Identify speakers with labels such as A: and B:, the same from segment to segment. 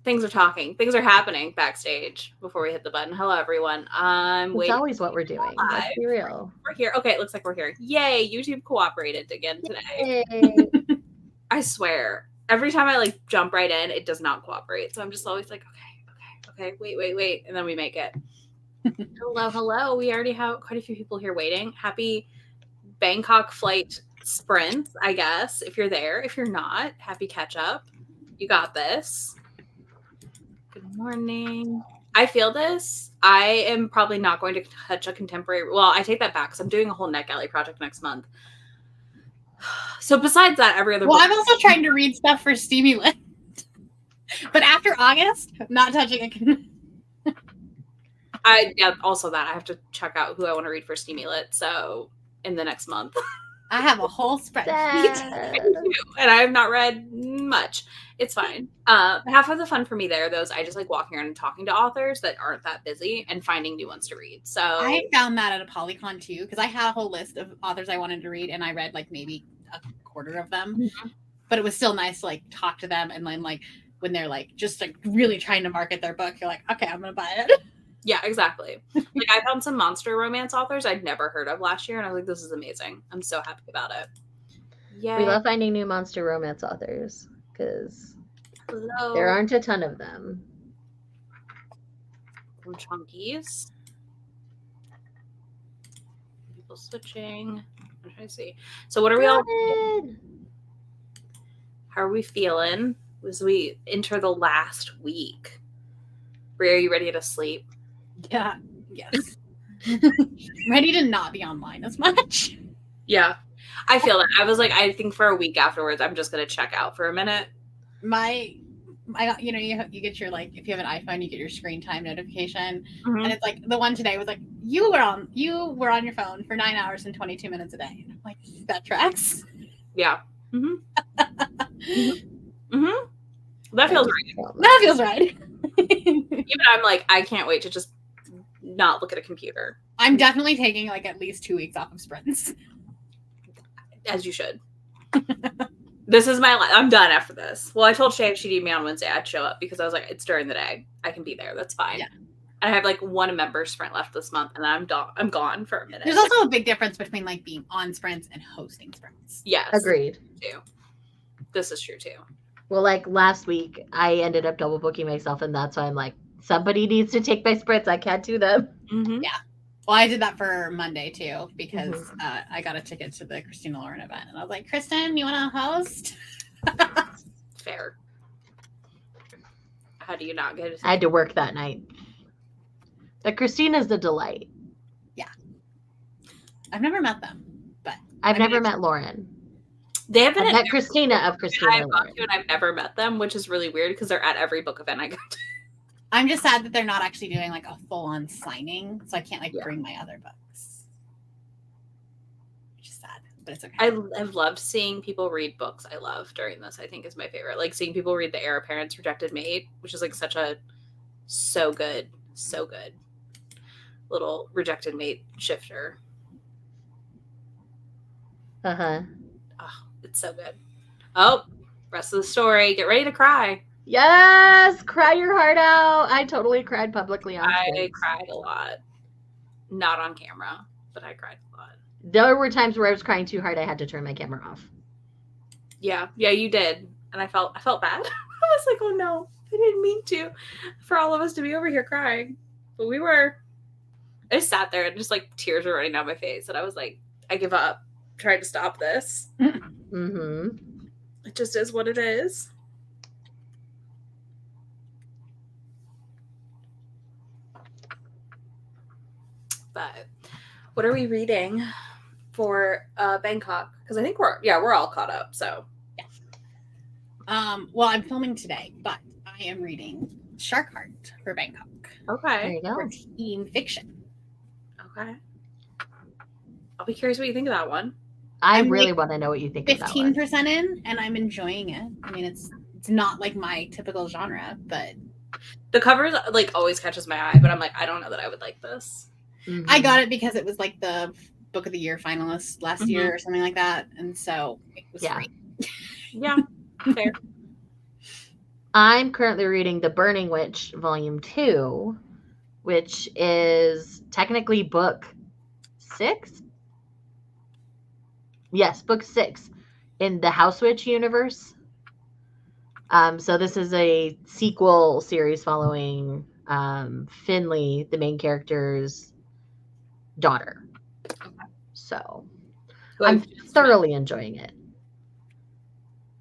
A: Things are talking. Things are happening backstage before we hit the button. Hello, everyone.
B: It's always what we're doing. Let's be real.
A: We're here. Okay, it looks like we're here. Yay! YouTube cooperated again today.
B: Yay.
A: I swear. Every time I like jump right in, it does not cooperate. So I'm just always like, okay, wait. And then we make it. Hello. We already have quite a few people here waiting. Happy Bangkok flight sprint, I guess, if you're there. If you're not, happy catch up. You got this. Good morning. I feel this. I am probably not going to touch a contemporary. Well, I take that back because I'm doing a whole NetGalley project next month. So besides that, every other.
C: Well, I'm also trying to read stuff for Steamy Lit. But after August, not touching it.
A: Also that I have to check out who I want to read for Steamy Lit. So in the next month.
C: I have a whole spreadsheet.
A: And I have not read much. It's fine. Half of the fun for me there, those I just like walking around and talking to authors that aren't that busy and finding new ones to read. So
C: I found that at a Polycon too, because I had a whole list of authors I wanted to read, and I read like maybe a quarter of them. Mm-hmm. But it was still nice to like talk to them, and then like when they're like just like really trying to market their book, you're like, okay, I'm gonna buy it.
A: Yeah, exactly. Like I found some monster romance authors I'd never heard of last year, and I was like, this is amazing. I'm so happy about it.
B: Yeah. We love finding new monster romance authors because there aren't a ton of them.
A: Some chunkies. People switching. I'm trying to see. So what are we all doing? How are we feeling as we enter the last week? Brie, are you ready to sleep?
C: Yeah. Yes. Ready to not be online as much.
A: Yeah. I feel that. I was like, I think for a week afterwards, I'm just going to check out for a minute.
C: You get your, like, if you have an iPhone, you get your screen time notification. Mm-hmm. And it's like, the one today was like, you were on your phone for 9 hours and 22 minutes a day. And I'm like, that tracks.
A: Yeah. Mm-hmm. Mm-hmm. That feels right.
C: That feels right.
A: Even I'm like, I can't wait to just not look at a computer.
C: I'm definitely taking like at least 2 weeks off of sprints.
A: As you should. This is I'm done after this. Well, I told Shay if she'd need me on Wednesday, I'd show up because I was like, it's during the day. I can be there. That's fine. Yeah. And I have like one member sprint left this month, and I'm gone for a minute.
C: There's also a big difference between like being on sprints and hosting sprints.
A: Yes.
B: Agreed.
A: Too. This is true too.
B: Well, like last week, I ended up double booking myself, and that's why I'm like, somebody needs to take my sprints. I can't do them.
A: Mm-hmm.
C: Yeah. Well, I did that for Monday too because I got a ticket to the Christina Lauren event, and I was like, Kristen, you want to host?
A: Fair. How do you not get it?
B: I had to work that night. But Christina's a delight.
C: Yeah. I've never met them, but
B: I've never met Lauren.
A: They haven't
B: met Christina of Christina.
A: I've gone to, and I've never met them, which is really weird because they're at every book event I go to.
C: I'm just sad that they're not actually doing like a full-on signing, so I can't bring my other books. Which is sad, but it's okay.
A: I've loved seeing people read books I love during this. I think is my favorite. Like seeing people read The Heir Apparent's Rejected Mate, which is like so good little rejected mate shifter.
B: Oh,
A: it's so good. Oh, rest of the story. Get ready to cry.
B: Yes, cry your heart out. I totally cried publicly on stage.
A: I cried a lot. Not on camera, but I cried a lot.
B: There were times where I was crying too hard I had to turn my camera off.
A: Yeah, you did. And I felt bad. I was like, oh no, I didn't mean to. For all of us to be over here crying. But we were. I just sat there and just like tears were running down my face. And I was like, I give up. Trying to stop this.
B: Mm-hmm.
A: It just is what it is. But what are we reading for Bangkok? Because I think we're all caught up. So
C: yeah. Well, I'm filming today, but I am reading Shark Heart for Bangkok.
A: Okay.
B: There you go.
C: For teen fiction.
A: Okay. I'll be curious what you think of that one.
B: I really want to know what you think of that one.
C: 15% in, and I'm enjoying it. I mean, it's not like my typical genre, but
A: the covers like always catches my eye. But I'm like, I don't know that I would like this.
C: Mm-hmm. I got it because it was like the Book of the Year finalist last year or something like that, and so it was free.
A: Yeah, fair.
B: I'm currently reading The Burning Witch, Volume 2, which is technically book 6. Yes, book 6 in the House Witch universe. So this is a sequel series following Finley, the main character's daughter. So I'm thoroughly enjoying it.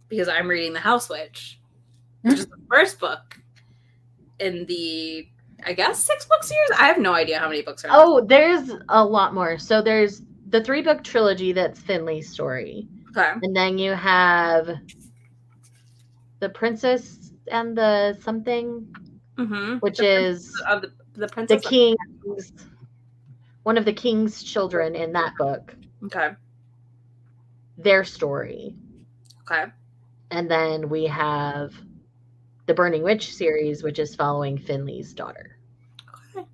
A: Because I'm reading The House Witch, which is the first book in the, I guess, 6-book series. I have no idea how many books are.
B: Oh, there's a lot more. So there's the 3-book trilogy that's Finley's story.
A: Okay.
B: And then you have The Princess and the something, which is
A: the princess,
B: the king's, one of the king's children in that book.
A: Okay.
B: Their story.
A: Okay.
B: And then we have the Burning Witch series, which is following Finley's daughter.
A: Okay.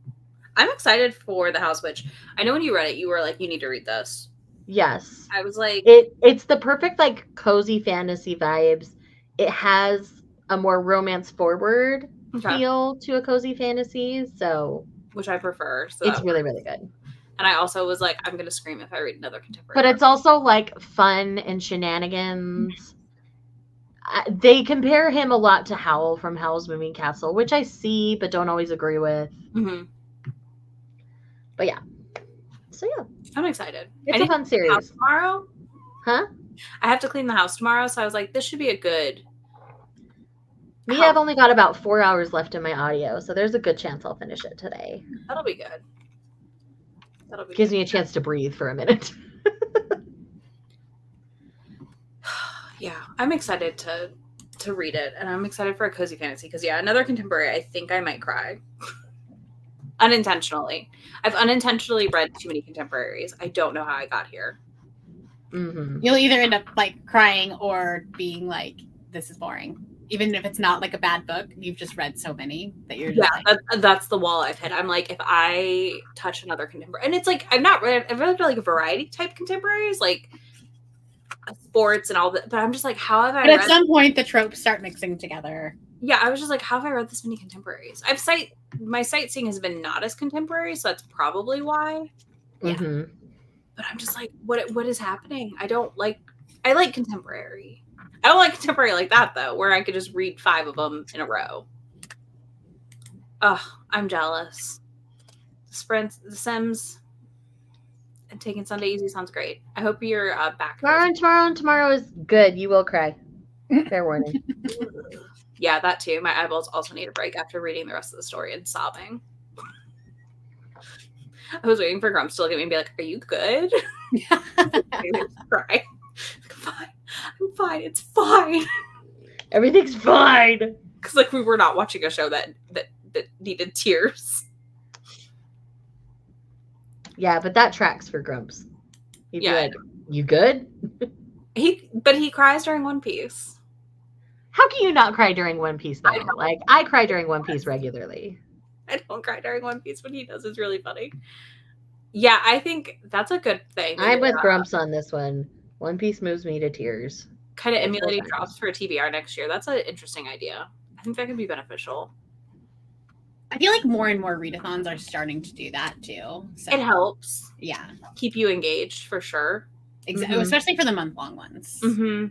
A: I'm excited for The House Witch. I know when you read it, you were like, you need to read this.
B: Yes.
A: I was like...
B: It's the perfect, like, cozy fantasy vibes. It has a more romance-forward feel to a cozy fantasy, so...
A: Which I prefer. So
B: it's really, really good.
A: And I also was like, I'm going to scream if I read another contemporary.
B: But it's also, like, fun and shenanigans. They compare him a lot to Howl from Howl's Moving Castle, which I see but don't always agree with.
A: Mm-hmm.
B: But yeah. So yeah.
A: I'm excited.
B: It's a fun series.
A: House tomorrow?
B: Huh?
A: I have to clean the house tomorrow, so I was like, this should be a good...
B: Me, I've only got about 4 hours left in my audio, so there's a good chance I'll finish it today.
A: That'll be good. That'll be
B: Gives me a chance to breathe for a minute.
A: Yeah, I'm excited to read it, and I'm excited for a cozy fantasy, because yeah, another contemporary, I think I might cry. Unintentionally. I've unintentionally read too many contemporaries. I don't know how I got here.
B: Mm-hmm.
C: You'll either end up like crying or being like, this is boring. Even if it's not like a bad book, you've just read so many that you're just
A: that's the wall I've hit. I'm like, if I touch another contemporary, and it's like, I've read like a variety type contemporaries, like sports and all that, but I'm just like, how have I
C: But at some point the tropes start mixing together.
A: Yeah, I was just like, how have I read this many contemporaries? My sightseeing has been not as contemporary, so that's probably why. Yeah.
B: Mm-hmm.
A: But I'm just like, what is happening? I like contemporary. I don't like contemporary like that, though, where I could just read 5 of them in a row. Ugh, I'm jealous. The Sims and taking Sunday easy sounds great. I hope you're back.
B: Tomorrow is good. You will cry. Fair warning.
A: Yeah, that too. My eyeballs also need a break after reading the rest of the story and sobbing. I was waiting for Grumps to look at me and be like, are you good? Cry. I'm fine. It's fine.
B: Everything's fine.
A: Because like we were not watching a show that needed tears.
B: Yeah, but that tracks for Grumps. He'd be like, you good?
A: But he cries during One Piece.
B: How can you not cry during One Piece though? I cry during One Piece regularly.
A: I don't cry during One Piece. When he does, it's really funny. Yeah, I think that's a good thing.
B: I'm with Grumps on this one. One Piece moves me to tears.
A: Kind of emulating drops for a TBR next year. That's an interesting idea. I think that could be beneficial.
C: I feel like more and more readathons are starting to do that too. So,
A: it helps.
C: Yeah.
A: Keep you engaged for sure.
C: Exactly. Mm-hmm. Especially for the month-long ones.
A: Mm-hmm.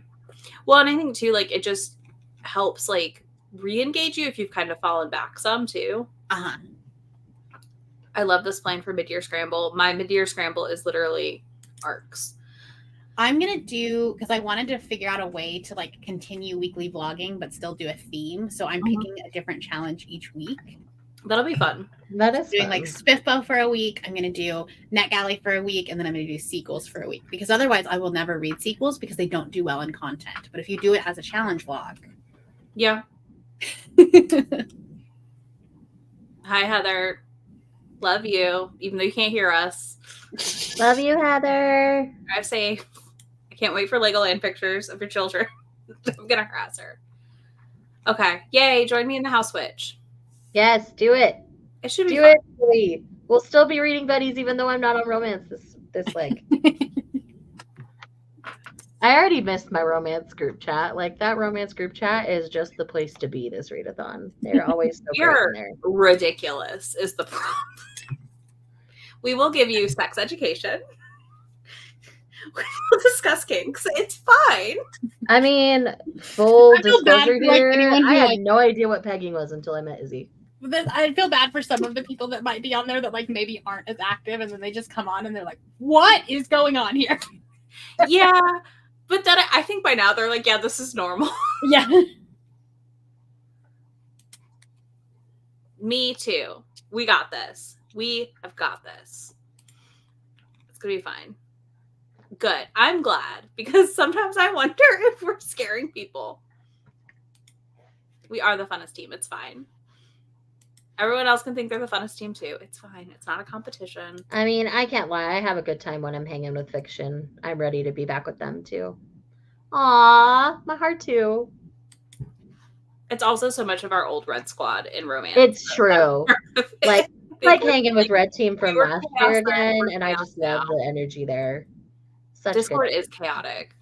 A: Well, and I think too, like, it just helps like re-engage you if you've kind of fallen back some too.
C: Uh-huh.
A: I love this plan for Mid-Year Scramble. My Mid-Year Scramble is literally arcs.
C: I'm going to do, because I wanted to figure out a way to like continue weekly vlogging, but still do a theme. So I'm picking a different challenge each week.
A: That'll be fun.
B: That is
C: doing
B: fun.
C: Like Spiffbo for a week. I'm going to do NetGalley for a week. And then I'm going to do sequels for a week. Because otherwise I will never read sequels because they don't do well in content. But if you do it as a challenge vlog.
A: Yeah. Hi, Heather. Love you, even though you can't hear us.
B: Love you, Heather.
A: Drive safe. I can't wait for Legoland pictures of your children. I'm gonna harass her. Okay. Yay, join me in the House Witch.
B: Yes, do it.
A: It should be
B: do
A: fun.
B: it, Lee. We'll still be reading buddies even though I'm not on romance this leg. I already missed my romance group chat. Like, that romance group chat is just the place to be this readathon. They're always so great in
A: You're
B: there.
A: ridiculous is the problem. We will give you sex education. We'll discuss kinks. It's fine.
B: I mean, full
C: I feel bad
B: disclosure
C: for, like,
B: here,
C: anyone who,
B: I had
C: like-
B: no idea what pegging was until I met Izzy.
C: I feel bad for some of the people that might be on there that like maybe aren't as active, and then they just come on and they're like, "What is going on here?"
A: Yeah, but then I think by now they're like, yeah, this is normal.
C: Yeah.
A: Me too. We got this. We have got this. It's gonna be fine. Good. I'm glad, because sometimes I wonder if we're scaring people. We are the funnest team. It's fine. Everyone else can think they're the funnest team too. It's fine. It's not a competition.
B: I mean, I can't lie. I have a good time when I'm hanging with fiction. I'm ready to be back with them too. Aw, my heart too.
A: It's also so much of our old Red Squad in romance.
B: It's true. Like hanging with Red Team from
A: we were
B: last
A: chaos
B: year
A: then,
B: again,
A: we're
B: and I
A: chaos
B: just love
A: now.
B: the energy there. Such
A: Discord
B: good.
A: is chaotic.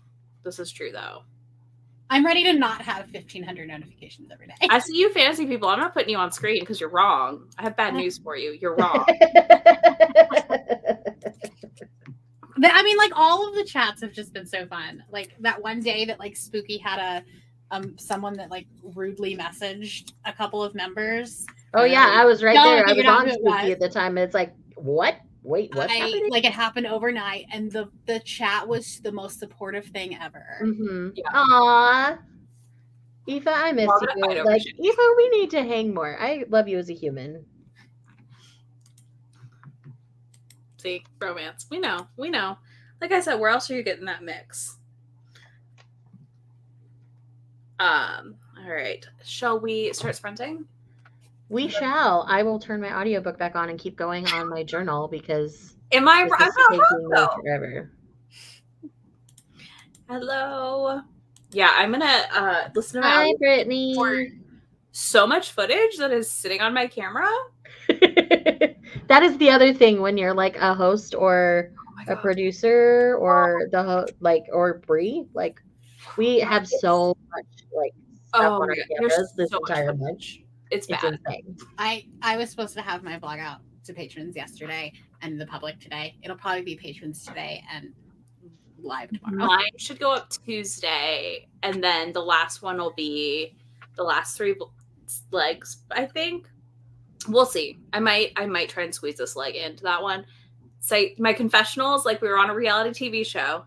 A: This is true though.
C: I'm ready to not have 1,500 notifications every day.
A: I see you fantasy people. I'm not putting you on screen because you're wrong. I have bad news for you. You're wrong.
C: I mean, like, all of the chats have just been so fun. Like that one day that like Spooky had someone that like rudely messaged a couple of members.
B: Oh yeah, I was right
C: Y'all
B: there. I was
C: figured out
B: on
C: who it
B: Spooky
C: was.
B: at the time. And it's like, what? Wait, what's happening?
C: Like, it happened overnight, and the chat was the most supportive thing ever.
B: Mm-hmm.
A: Yeah.
B: Aw. Aoife, I miss
A: We're gonna fight
B: you.
A: over
B: Like,
A: shit.
B: Aoife, we need to hang more. I love you as a human.
A: See, romance. We know. We know. Like I said, where else are you getting that mix? All right. Shall we start sprinting?
B: We shall. I will turn my audiobook back on and keep going on my journal because
A: Am I
B: this
A: I'm
B: is
A: not
B: taking
A: wrong
B: me
A: though.
B: forever.
A: Hello. Yeah, I'm gonna listen to my
B: Hi,
A: audio
B: Brittany.
A: for so much footage that is sitting on my camera.
B: That is the other thing when you're like a host or
A: Oh my
B: a
A: God.
B: producer or or Bree. Like, we have so much like stuff
A: Oh
B: on
A: my
B: our
A: God.
B: cameras
A: There's
B: this
A: so much
B: entire
A: footage.
B: month.
A: It's
B: It's
A: bad.
B: insane.
C: I was supposed to have my vlog out to patrons yesterday and the public today. It'll probably be patrons today and live tomorrow.
A: Mine should go up Tuesday, and then the last one will be the last 3 legs, I think. We'll see. I might try and squeeze this leg into that one. Say my confessionals, like we were on a reality TV show,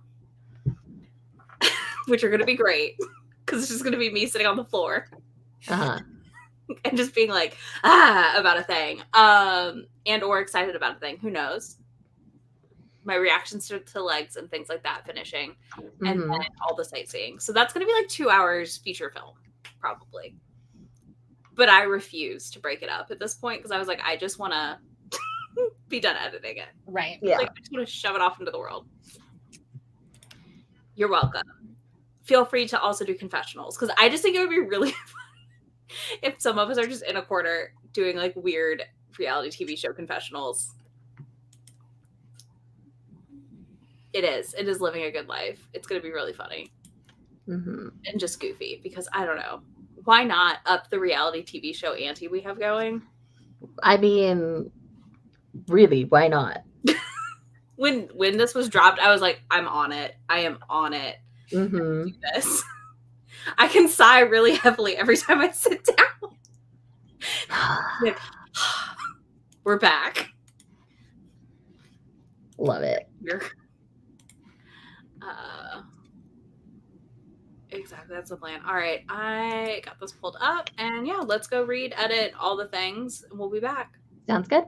A: which are going to be great because it's just going to be me sitting on the floor
B: Uh-huh.
A: and just being like about a thing, and or excited about a thing. Who knows? My reactions to legs and things like that finishing, and
B: Mhm.
A: then all the sightseeing. So that's going to be like 2 hours feature film, probably. But I refuse to break it up at this point because I was like, I just want to be done editing it.
C: Right.
B: Yeah.
A: Like, I just want to shove it off into the world. You're welcome. Feel free to also do confessionals because I just think it would be really fun if some of us are just in a corner doing like weird reality TV show confessionals. It is living a good life. It's going to be really funny
B: Mhm.
A: and just goofy because I don't know. Why not up the reality TV show ante we have going?
B: I mean, really, why not?
A: When this was dropped, I was like, I'm on it. I am on it.
B: Mhm.
A: Do this. I can sigh really heavily every time I sit down. Like, we're back.
B: Love it.
A: Exactly, that's the plan. All right, I got this pulled up, and yeah, let's go read, edit, all the things, and we'll be back.
B: Sounds good.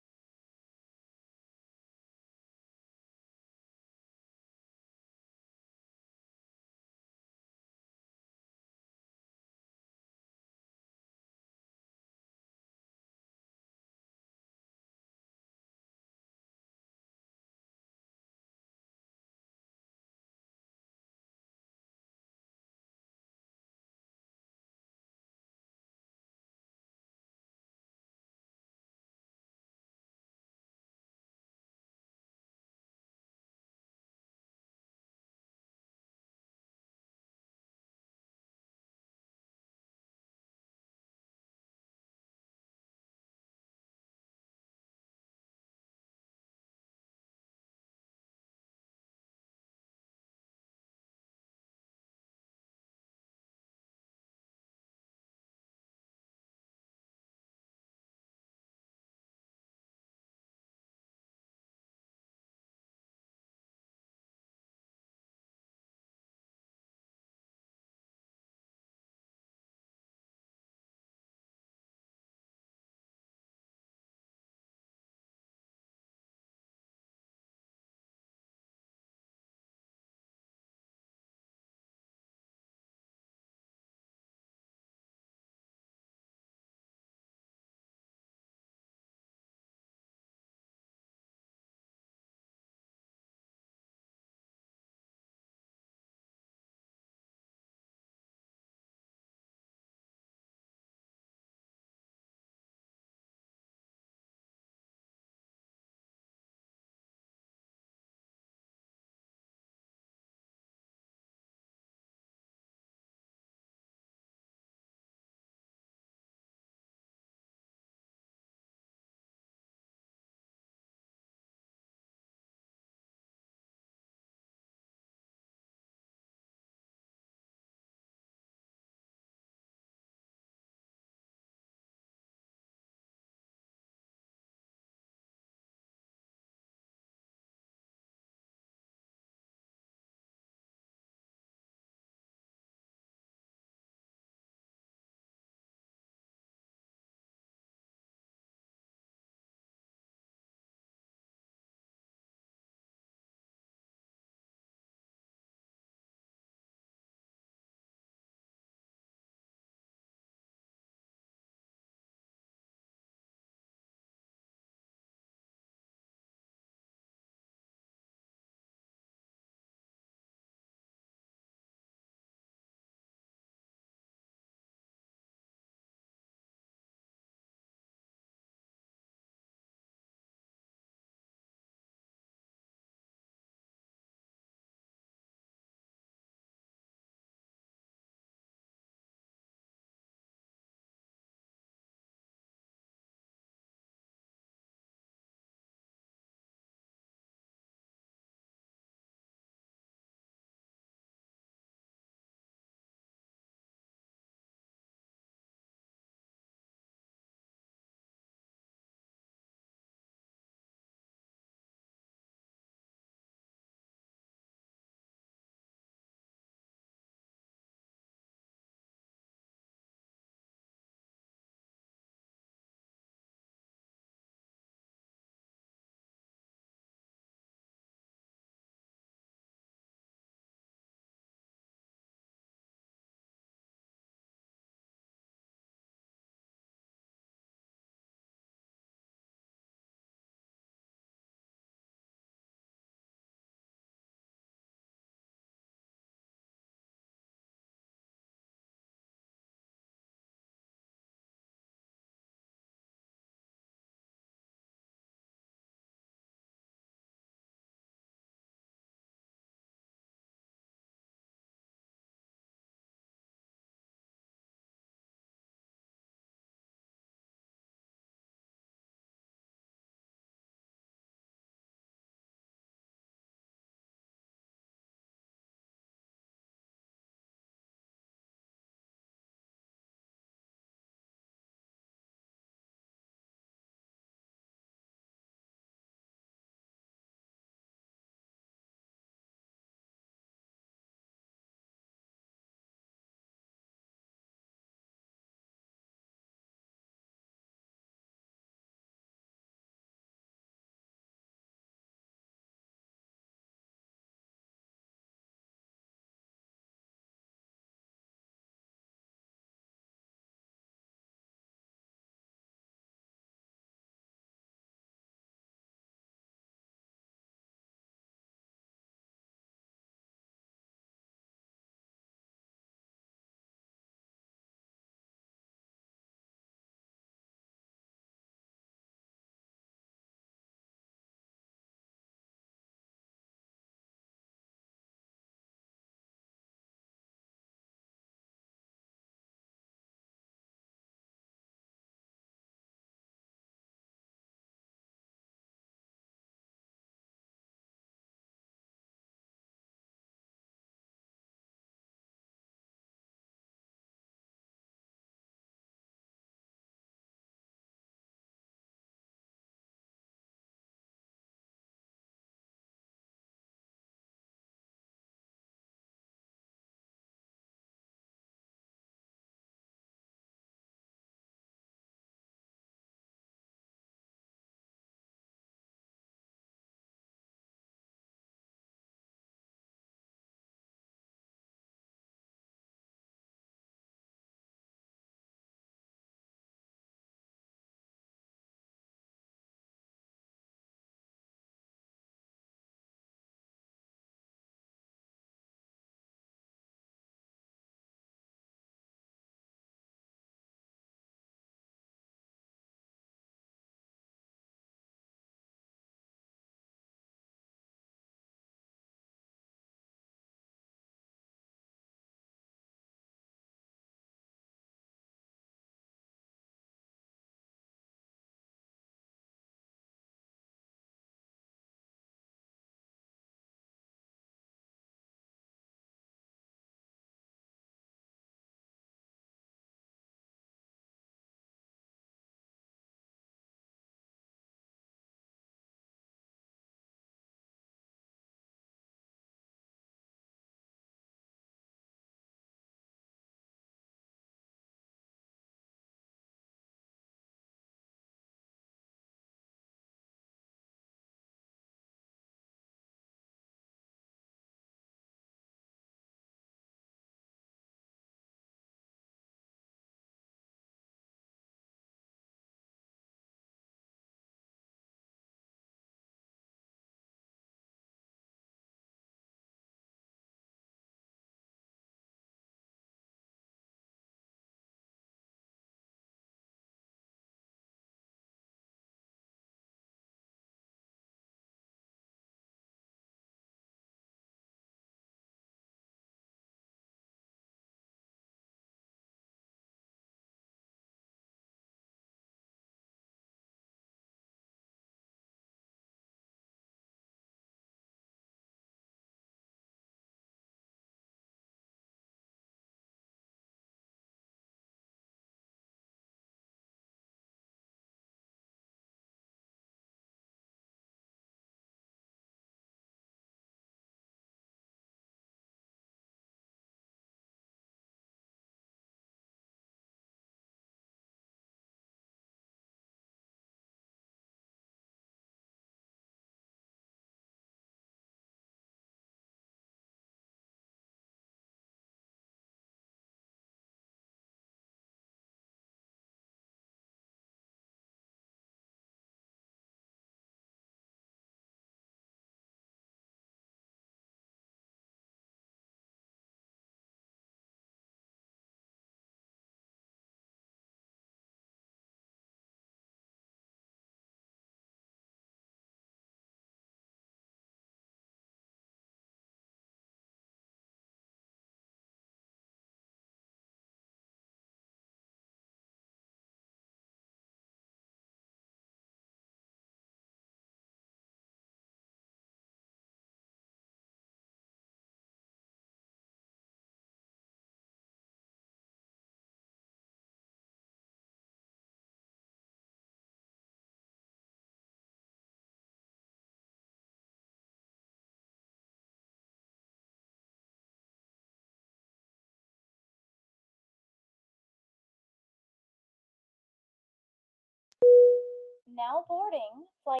D: Now boarding flight.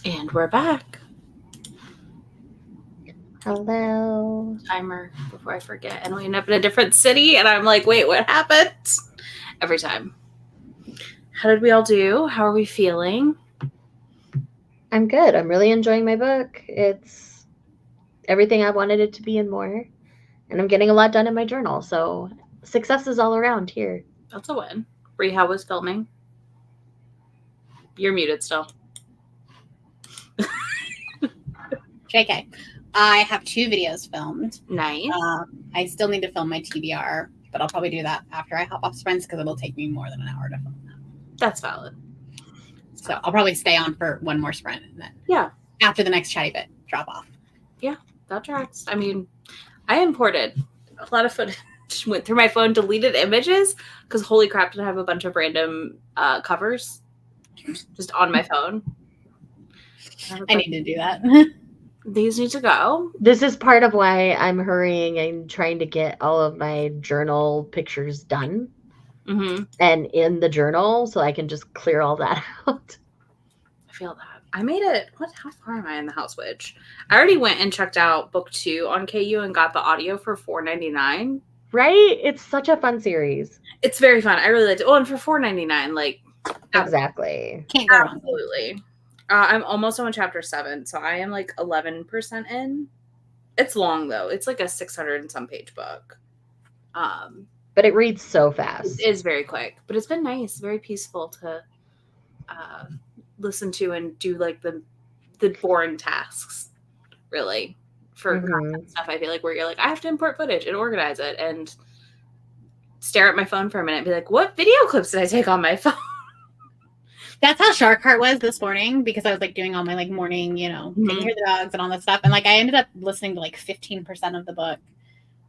A: And we're back.
B: Hello.
A: Timer before I forget. And we end up in a different city. And I'm like, wait, what happened? Every time. How did we all do? How are we feeling?
B: I'm good. I'm really enjoying my book. It's everything I wanted it to be and more. And I'm getting a lot done in my journal. So successes all around here.
A: That's a win. Bree, how was filming? You're muted still.
C: JK. I have 2 videos filmed.
A: Nice.
C: I still need to film my TBR, but I'll probably do that after I hop off sprints because it'll take me more than an hour to film that.
A: That's valid.
C: So I'll probably stay on for one more sprint and then after the next chatty bit, drop off.
A: Yeah, that tracks. I mean, I imported a lot of footage, went through my phone, deleted images because holy crap, did I have a bunch of random covers just on my phone.
C: I need to do that.
A: These need to go.
B: This is part of why I'm hurrying and trying to get all of my journal pictures done and in the journal so I can just clear all that out.
A: I feel that. I made it. How far am I in the house witch? I already went and checked out book 2 on KU and got the audio for $4.99.
B: Right? It's such a fun series.
A: It's very fun. I really liked it. Oh, and for $4.99, like
B: exactly.
C: Can't go wrong.
A: Absolutely. I'm almost on chapter 7, so I am like 11% in. It's long though. It's like a 600 and some page book.
B: But it reads so fast.
A: It is very quick, but it's been nice, very peaceful to listen to and do like the boring tasks, really, for content stuff. I feel like where you're like, I have to import footage and organize it and stare at my phone for a minute and be like, what video clips did I take on my phone?
C: That's how Shark Heart was this morning because I was like doing all my like morning, taking care of the dogs and all that stuff. And like I ended up listening to like 15% of the book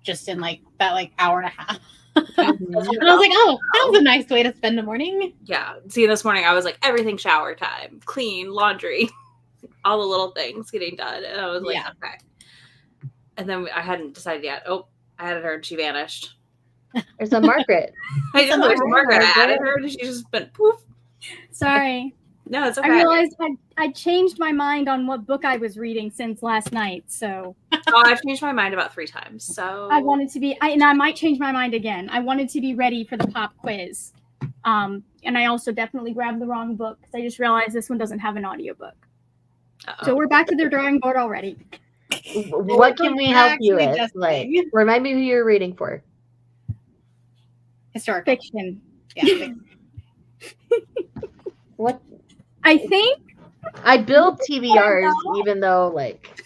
C: just in like that like hour and a half. And I was like, oh, that was a nice way to spend the morning.
A: Yeah. See, this morning I was like, everything shower time, clean, laundry, all the little things getting done. And I was like, okay. And then I hadn't decided yet. Oh, I hadn't heard she vanished.
B: There's a Margaret.
A: I know there's Margaret. I added her and she just went poof.
D: Sorry.
A: No, it's okay.
D: I realized I changed my mind on what book I was reading since last night. So
A: I've changed my mind about 3 times. So
D: I wanted to be, and I might change my mind again. I wanted to be ready for the pop quiz. And I also definitely grabbed the wrong book because I just realized this one doesn't have an audiobook. So we're back to the drawing board already.
B: What can we help you with? Like, remind me who you're reading for.
C: Historical
D: Fiction.
C: Yeah. Fiction.
B: What?
D: I think
B: I build TBRs even though like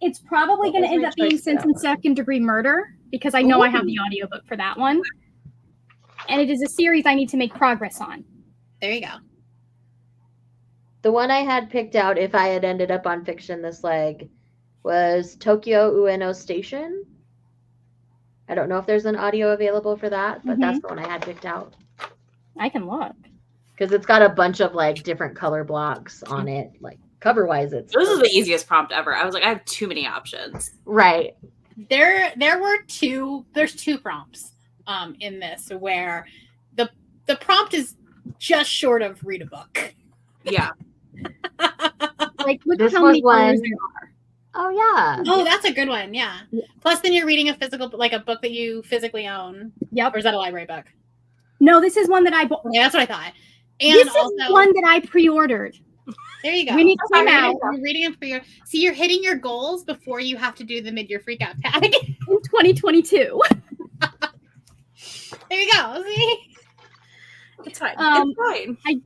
D: it's probably going to end up being Sense and Second Degree Murder because I know I have the audiobook for that one. And it is a series I need to make progress on.
C: There you go.
B: The one I had picked out if I had ended up on fiction this leg was Tokyo Ueno Station. I don't know if there's an audio available for that, but that's the one I had picked out.
D: I can look.
B: Because it's got a bunch of like different color blocks on it, like cover wise. This
A: is the easiest prompt ever. I was like, I have too many options.
B: Right.
C: There's 2 prompts in this where the prompt is just short of read a book.
A: Yeah.
D: Like look
B: this
D: how many
B: one.
D: colors there are.
B: Oh yeah.
C: Oh, that's a good one. Yeah. Plus, then you're reading a physical, like a book that you physically own.
D: Yep.
C: Or is that a library book?
D: No, this is one that I bought.
C: Yeah, that's what I thought. And
D: this
C: also,
D: is one that I pre-ordered.
C: There you go.
D: When it came out,
C: you're reading it for your. See, you're hitting your goals before you have to do the mid-year freakout tag
D: in 2022.
C: There you go. See,
A: it's fine. It's fine.
D: I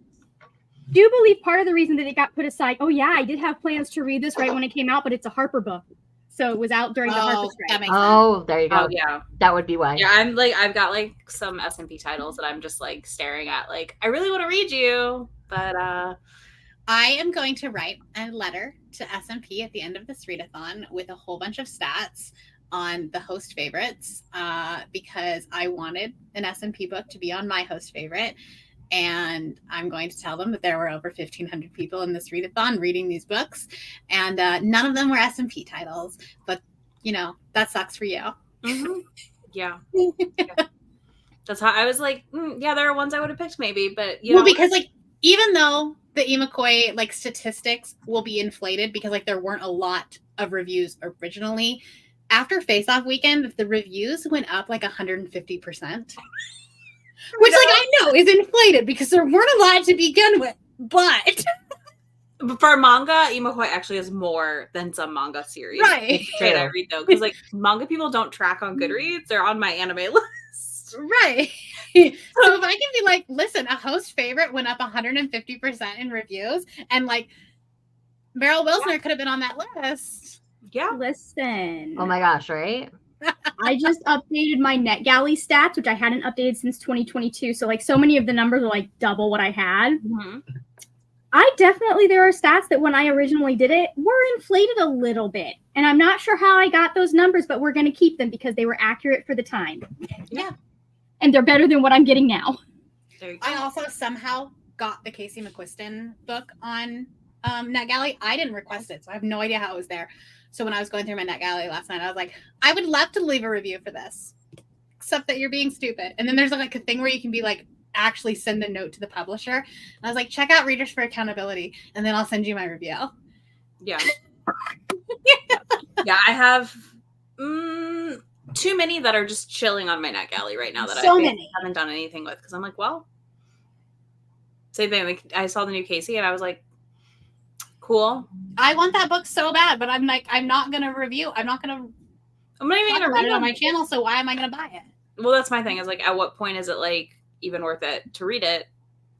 D: do believe part of the reason that it got put aside. Oh yeah, I did have plans to read this right when it came out, but it's a Harper book, so it was out during the Harper strike.
C: That makes sense.
B: Oh, there you go.
A: Oh yeah,
B: that would be why.
A: Yeah, I've got like some S&P titles that I'm just like staring at. Like, I really want to read you, but
C: I am going to write a letter to S&P at the end of this readathon with a whole bunch of stats on the host favorites because I wanted an S&P book to be on my host favorite. And I'm going to tell them that there were over 1,500 people in this readathon reading these books. And none of them were S&P titles. But, that sucks for you.
A: Mm-hmm. Yeah. That's how I was like, yeah, there are ones I would have picked maybe. But,
C: because like, even though the Imakoi like statistics will be inflated because like there weren't a lot of reviews originally, after Face Off weekend, the reviews went up like 150%. Which like I know is inflated because there weren't a lot to begin with, but
A: for manga, Imakoi actually has more than some manga series.
C: Right.
A: That I read though, because like manga people don't track on Goodreads; they're on my anime list.
C: Right. So if I can be like, listen, a host favorite went up 150% in reviews, and like Meryl Wilsner could have been on that list.
A: Yeah.
D: Listen.
B: Oh my gosh, right?
D: I just updated my NetGalley stats, which I hadn't updated since 2022. So like so many of the numbers are like double what I had.
A: Mm-hmm.
D: There are stats that when I originally did it were inflated a little bit. And I'm not sure how I got those numbers, but we're going to keep them because they were accurate for the time.
C: Yeah.
D: And they're better than what I'm getting now.
C: I also somehow got the Casey McQuiston book on NetGalley. I didn't request it, so I have no idea how it was there. So when I was going through my NetGalley last night, I was like, I would love to leave a review for this, except that you're being stupid. And then there's like a thing where you can be like, actually send a note to the publisher. And I was like, check out Readers for Accountability, and then I'll send you my review.
A: Yeah. Yeah, I have too many that are just chilling on my NetGalley right now that I haven't done anything with because I'm like, well, same thing. Like I saw the new Casey and I was like, cool.
C: I want that book so bad, but I'm like, I'm not gonna review. I'm not even gonna read it on my channel. So why am I gonna buy it?
A: Well, that's my thing. Is like, at what point is it like even worth it to read it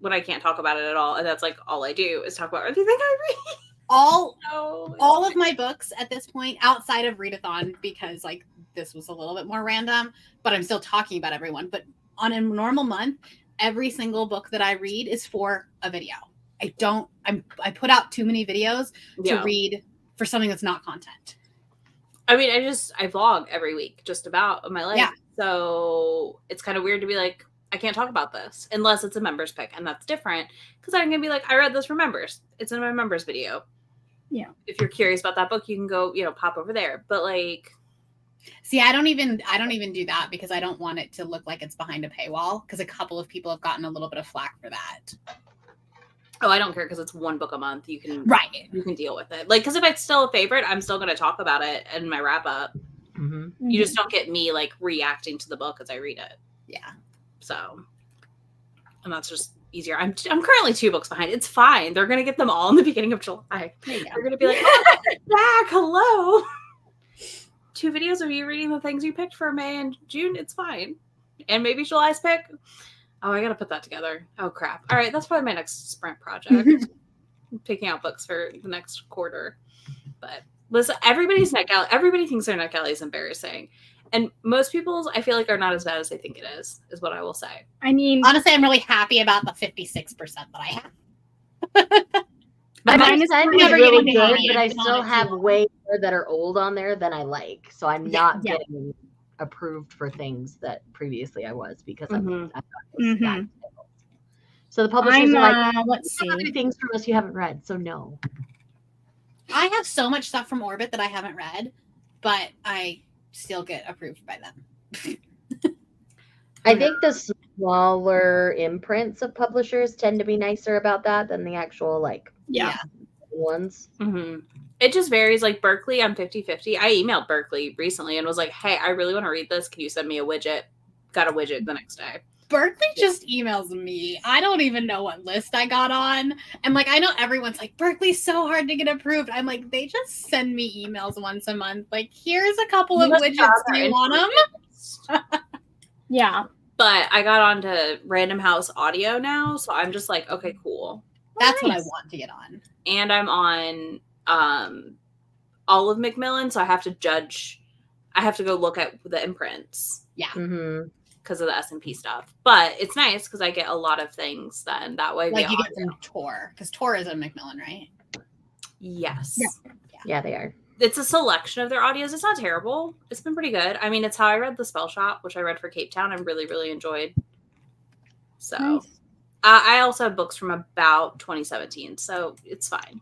A: when I can't talk about it at all? And that's like all I do is talk about everything I read. All of my books at this point, outside of Readathon, because like this was a little bit more random, but I'm still talking about everyone. But on a normal month, every single book that I read is for a video. I put out too many videos to read for something that's not content. I mean, I vlog every week just about of my life. Yeah. So it's kind of weird to be like, I can't talk about this unless it's a members pick, and that's different because I'm gonna be like, I read this for members. It's in my members video. Yeah. If you're curious about that book, you can go, pop over there. But like, see, I don't even do that because I don't want it to look like it's behind a paywall because a couple of people have gotten a little bit of flack for that. Oh, I don't care because it's one book a month. You can deal with it. Like, because if it's still a favorite, I'm still going to talk about it in my wrap up. Mm-hmm. You just don't get me like reacting to the book as I read it. Yeah. So, and that's just easier. I'm currently 2 books behind. It's fine. They're going to get them all in the beginning of July. They're going to be like, oh, back. Hello. 2 videos of you reading the things you picked for May and June. It's fine. And maybe July's pick. Oh, I got to put that together. Oh, crap. All right. That's probably my next sprint project. Picking out books for the next quarter. But listen, everybody thinks their NetGalley is embarrassing. And most people's, I feel like, are not as bad as they think it is what I will say. I mean, honestly, I'm really happy about the 56% that I have.
B: My percent is really good, but I still have way more that are old on there than I like. So I'm not getting approved for things that previously I was because I'm not So the publishers are like, let's see, things from us you haven't read. So no.
C: I have so much stuff from Orbit that I haven't read, but I still get approved by them.
B: I think the smaller imprints of publishers tend to be nicer about that than the actual ones.
A: Mm-hmm. It just varies. Like Berkeley, I'm 50-50. I emailed Berkeley recently and was like, hey, I really want to read this. Can you send me a widget? Got a widget the next day.
C: Berkeley just emails me. I don't even know what list I got on. And like, I know everyone's like, Berkeley's so hard to get approved. I'm like, they just send me emails once a month. Like, here's a couple of widgets. Do you want them?
D: Yeah.
A: But I got onto Random House Audio now. So I'm just like, okay, cool.
C: That's what I want to get on.
A: And I'm on all of Macmillan. So I have to go look at the imprints.
C: Yeah.
B: Mm-hmm.
A: Because of the S&P stuff, but it's nice because I get a lot of things then that way.
C: Like you get from Tor, because Tor is a Macmillan, right?
A: Yes.
B: Yeah, they are.
A: It's a selection of their audios. It's not terrible. It's been pretty good. I mean, it's how I read The Spell Shop, which I read for Cape Town and really, really enjoyed. So nice. I also have books from about 2017, so it's fine.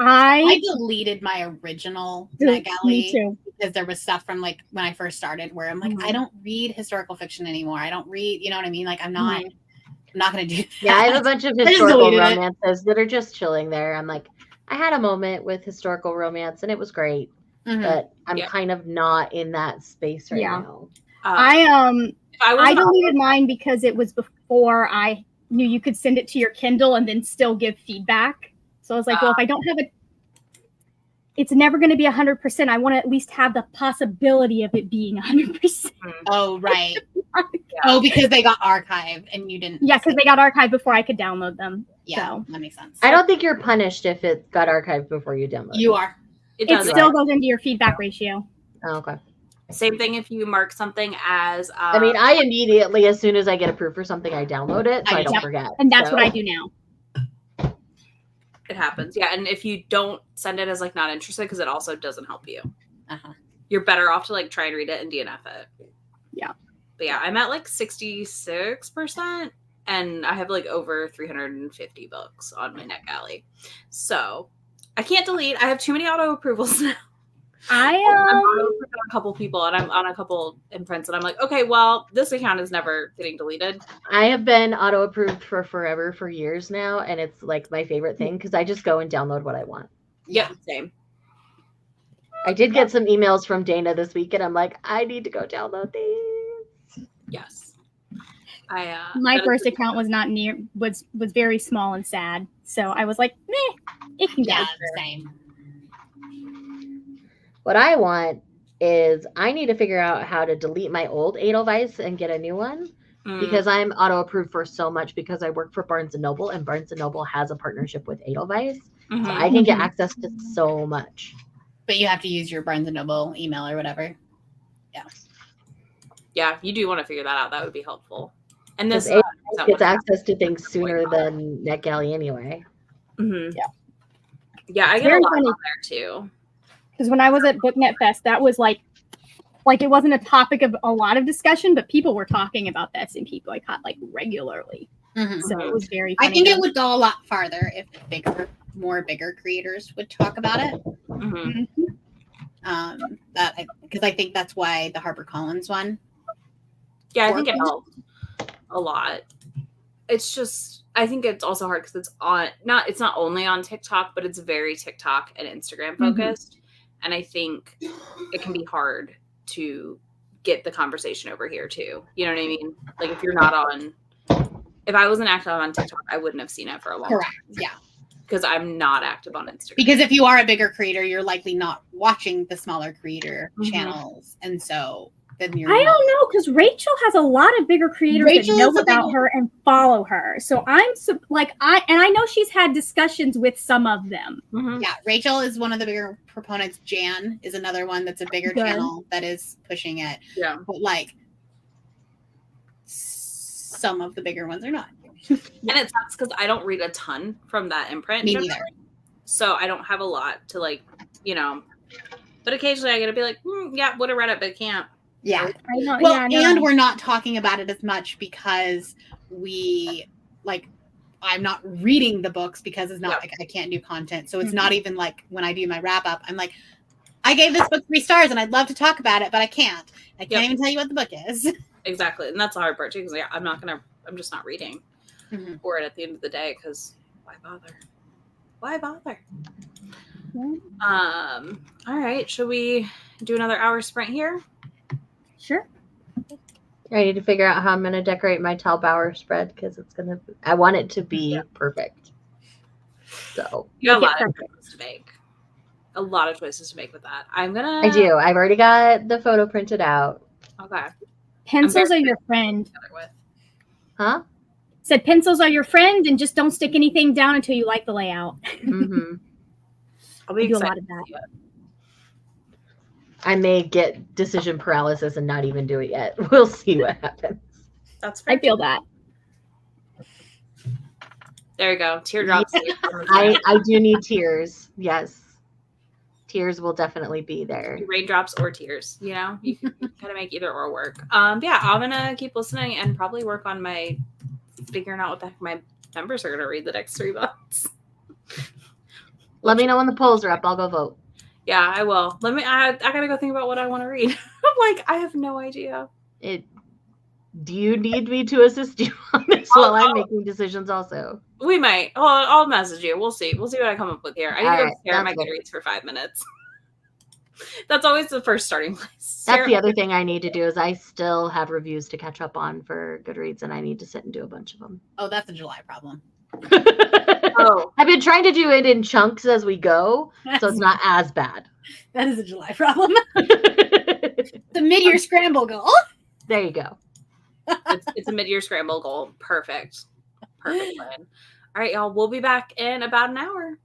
C: I deleted my original NetGalley because there was stuff from like when I first started where I'm like, I don't read historical fiction anymore. I don't read, you know what I mean? Like I'm not. I'm not going to do that.
B: Yeah, I have a bunch of
C: just
B: historical
C: deleted it.
B: romances that are just chilling there. I'm like, I had a moment with historical romance and it was great,
C: Mhm.
B: but I'm
A: Yeah.
B: kind of not in that space right
D: Yeah.
B: now.
D: I deleted mine because it was before I knew you could send it to your Kindle and then still give feedback. So I was like, well, if I don't have it, it's never going to be 100%. I want to at least have the possibility of it being 100%.
C: Oh, right. Oh, because they got archived and you didn't.
D: Yeah, because they got archived before I could download them.
C: Yeah,
D: So.
C: that makes sense.
B: I don't think you're punished if it got archived before you download
C: You
B: it.
C: are.
A: It
D: still goes into your feedback ratio.
B: Oh, okay.
A: Same thing if you mark something as.
B: I mean, I immediately, as soon as I get approved for something, I download it so I don't forget.
D: And that's what I do now.
A: It happens. Yeah. And if you don't send it as like not interested, because it also doesn't help you.
C: Uh-huh.
A: You're better off to like try and read it and DNF it.
D: Yeah.
A: But yeah, I'm at like 66% and I have like over 350 books on my NetGalley. So I can't delete. I have too many auto approvals now.
D: I'm
A: on a couple people and I'm on a couple imprints and I'm like, okay, well, this account is never getting deleted.
B: I have been auto approved for forever, for years now, and it's like my favorite thing because I just go and download what I want.
A: Yep, same.
B: I did get some emails from Dana this week, and I'm like, I need to go download these.
A: Yes.
D: My first account was not was very small and sad, so I was like, meh, it can go.
C: Yeah, same.
B: What I want is I need to figure out how to delete my old Edelweiss and get a new one because I'm auto approved for so much because I work for Barnes & Noble and Barnes & Noble has a partnership with Edelweiss. So I can get access to so much.
C: But you have to use your Barnes & Noble email or whatever. Yeah.
A: Yeah, you do want to figure that out. That would be helpful. And this
B: gets access to things sooner than NetGalley anyway.
A: Mm-hmm.
D: Yeah.
A: Yeah, I get a lot on there too.
D: Because when I was at BookNet Fest, that was like it wasn't a topic of a lot of discussion, but people were talking about the SMP boycott like regularly.
C: Mm-hmm.
D: So it was very funny.
C: I think it would go a lot farther if more bigger creators would talk about it.
A: Mm-hmm.
C: Because I think that's why the HarperCollins one.
A: Yeah, I think it helped a lot. It's just, I think it's also hard because it's not only on TikTok, but it's very TikTok and Instagram focused. And I think it can be hard to get the conversation over here too. You know what I mean? Like if I wasn't active on TikTok, I wouldn't have seen it for a long time.
C: Yeah.
A: Because I'm not active on Instagram.
C: Because if you are a bigger creator, you're likely not watching the smaller creator channels. And so then you're
D: I don't know, because Rachel has a lot of bigger creators that know about her and follow her. So I know she's had discussions with some of them.
A: Mm-hmm.
C: Yeah, Rachel is one of the bigger proponents. Jan is another one that's a bigger channel that is pushing it.
A: Yeah.
C: But like some of the bigger ones are not.
A: And it sucks because I don't read a ton from that imprint.
C: Me neither.
A: So I don't have a lot to but occasionally I gotta be like, yeah, would have read it, but can't.
C: Yeah.
D: I know.
C: Well,
D: yeah,
C: and we're not talking about it as much because I'm not reading the books because it's not like I can't do content. So it's not even like when I do my wrap up, I'm like, I gave this book 3 stars and I'd love to talk about it, but I can't. I can't even tell you what the book is.
A: Exactly. And that's the hard part too, because I'm just not reading for it at the end of the day because why bother? All right. Should we do another hour sprint here?
D: Sure.
B: I need to figure out how I'm going to decorate my Talbauer spread because I want it to be perfect. So
A: you have a lot of choices to make. A lot of choices to make with that.
B: I do. I've already got the photo printed out.
A: Okay.
D: Pencils are your friend.
B: Huh?
D: Said pencils are your friend and just don't stick anything down until you like the layout.
B: Mm-hmm.
A: I'll be
D: do a
A: excited
D: lot of that.
B: I may get decision paralysis and not even do it yet. We'll see what happens.
A: That's fair.
D: I feel that.
A: There you go. Teardrops.
B: I do need tears. Yes. Tears will definitely be there.
A: Raindrops or tears. You kind of make either or work. Yeah, I'm gonna keep listening and probably work on figuring out what the heck my members are gonna read the next 3 months.
B: Let me know when the polls are up. I'll go vote.
A: Yeah, I will. I gotta go think about what I want to read. I'm like, I have no idea.
B: Do you need me to assist you on this while I'm making decisions also?
A: We might. I'll message you. We'll see. We'll see what I come up with here. I need to go stare at my Goodreads for 5 minutes. That's always the first starting place.
B: That's the other thing I need to do is I still have reviews to catch up on for Goodreads, and I need to sit and do a bunch of them.
C: Oh, that's a July problem.
B: I've been trying to do it in chunks as we go, so it's not as bad.
C: That is a July problem. The mid-year scramble goal.
B: There you go.
A: It's a mid-year scramble goal. Perfect plan. All right, y'all. We'll be back in about an hour.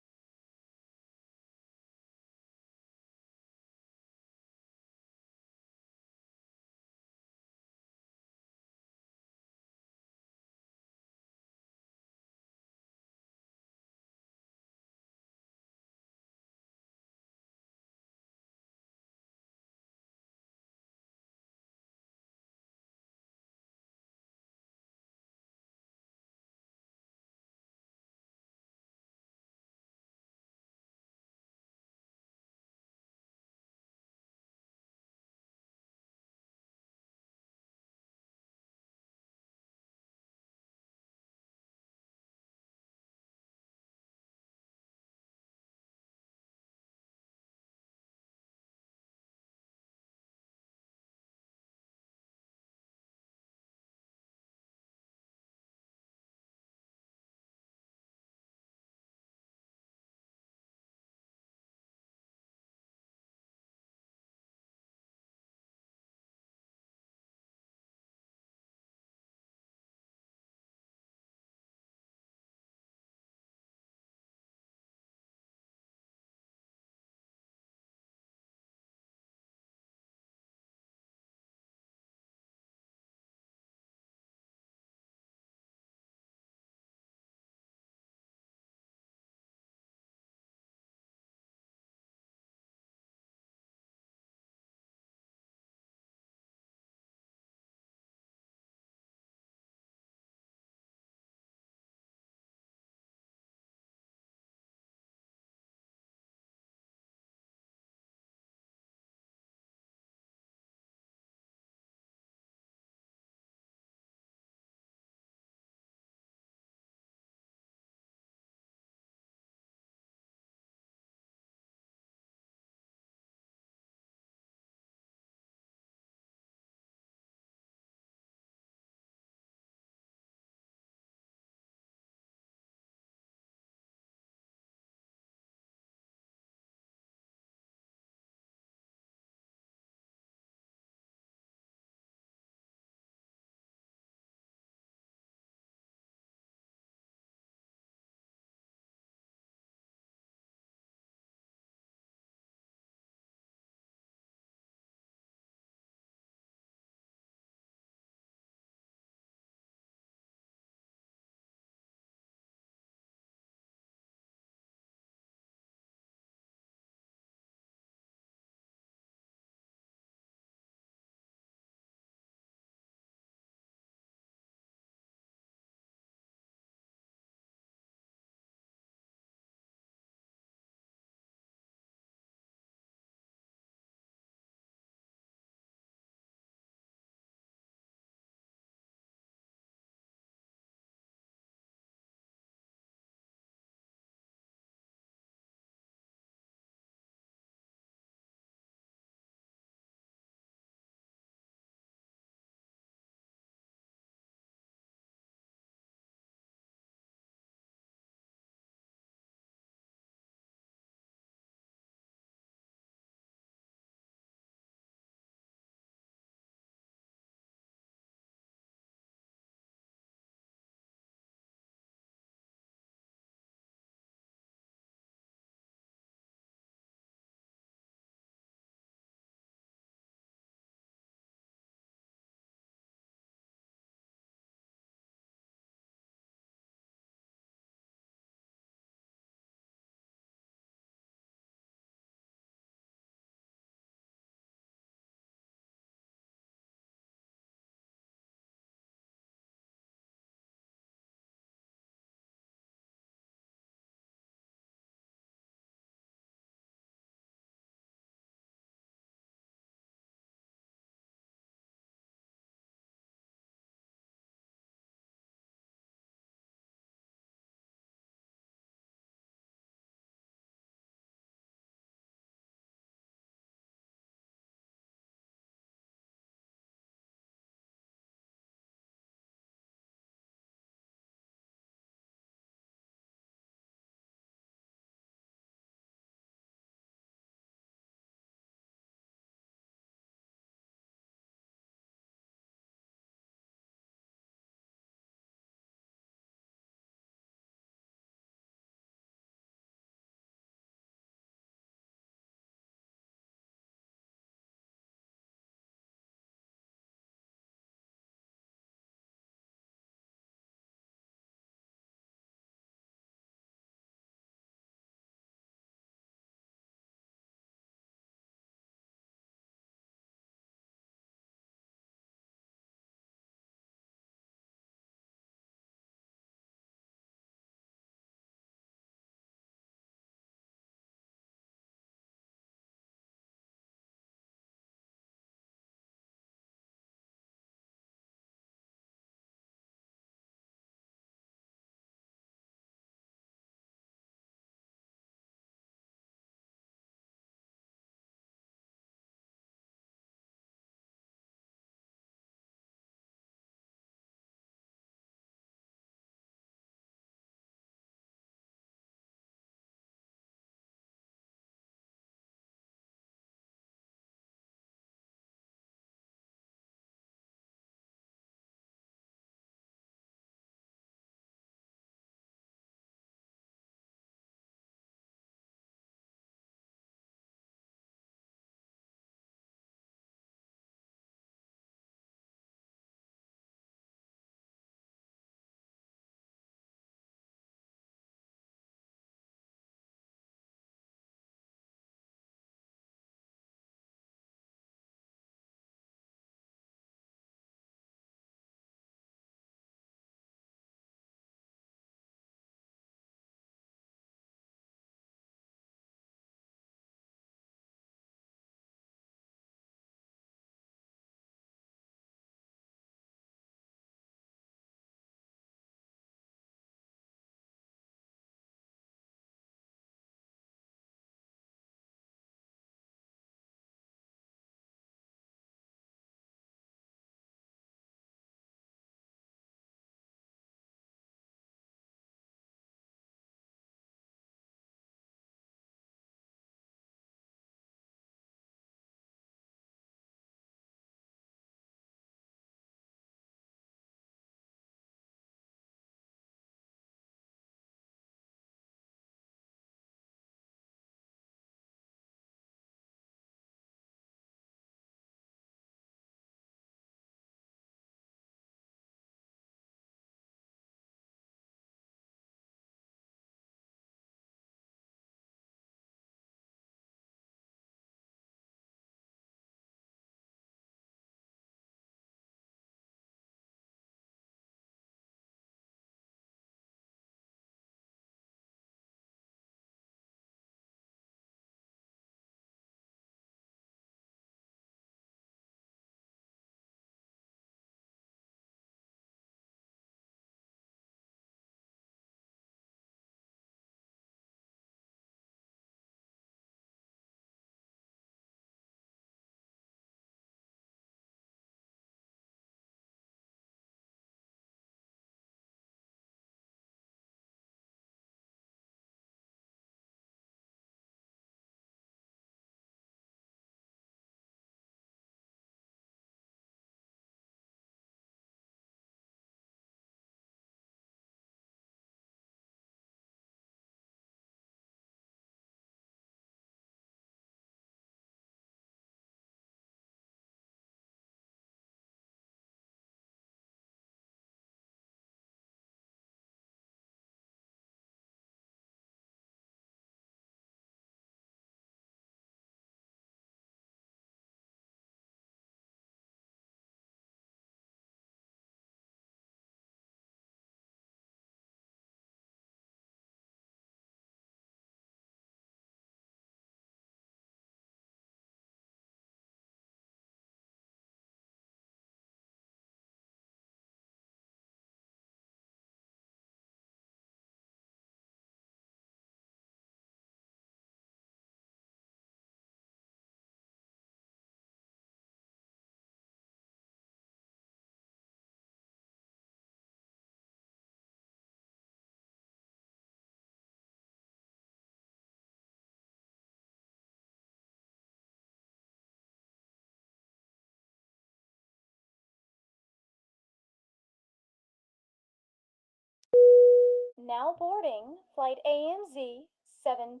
E: Now boarding flight AMZ 7.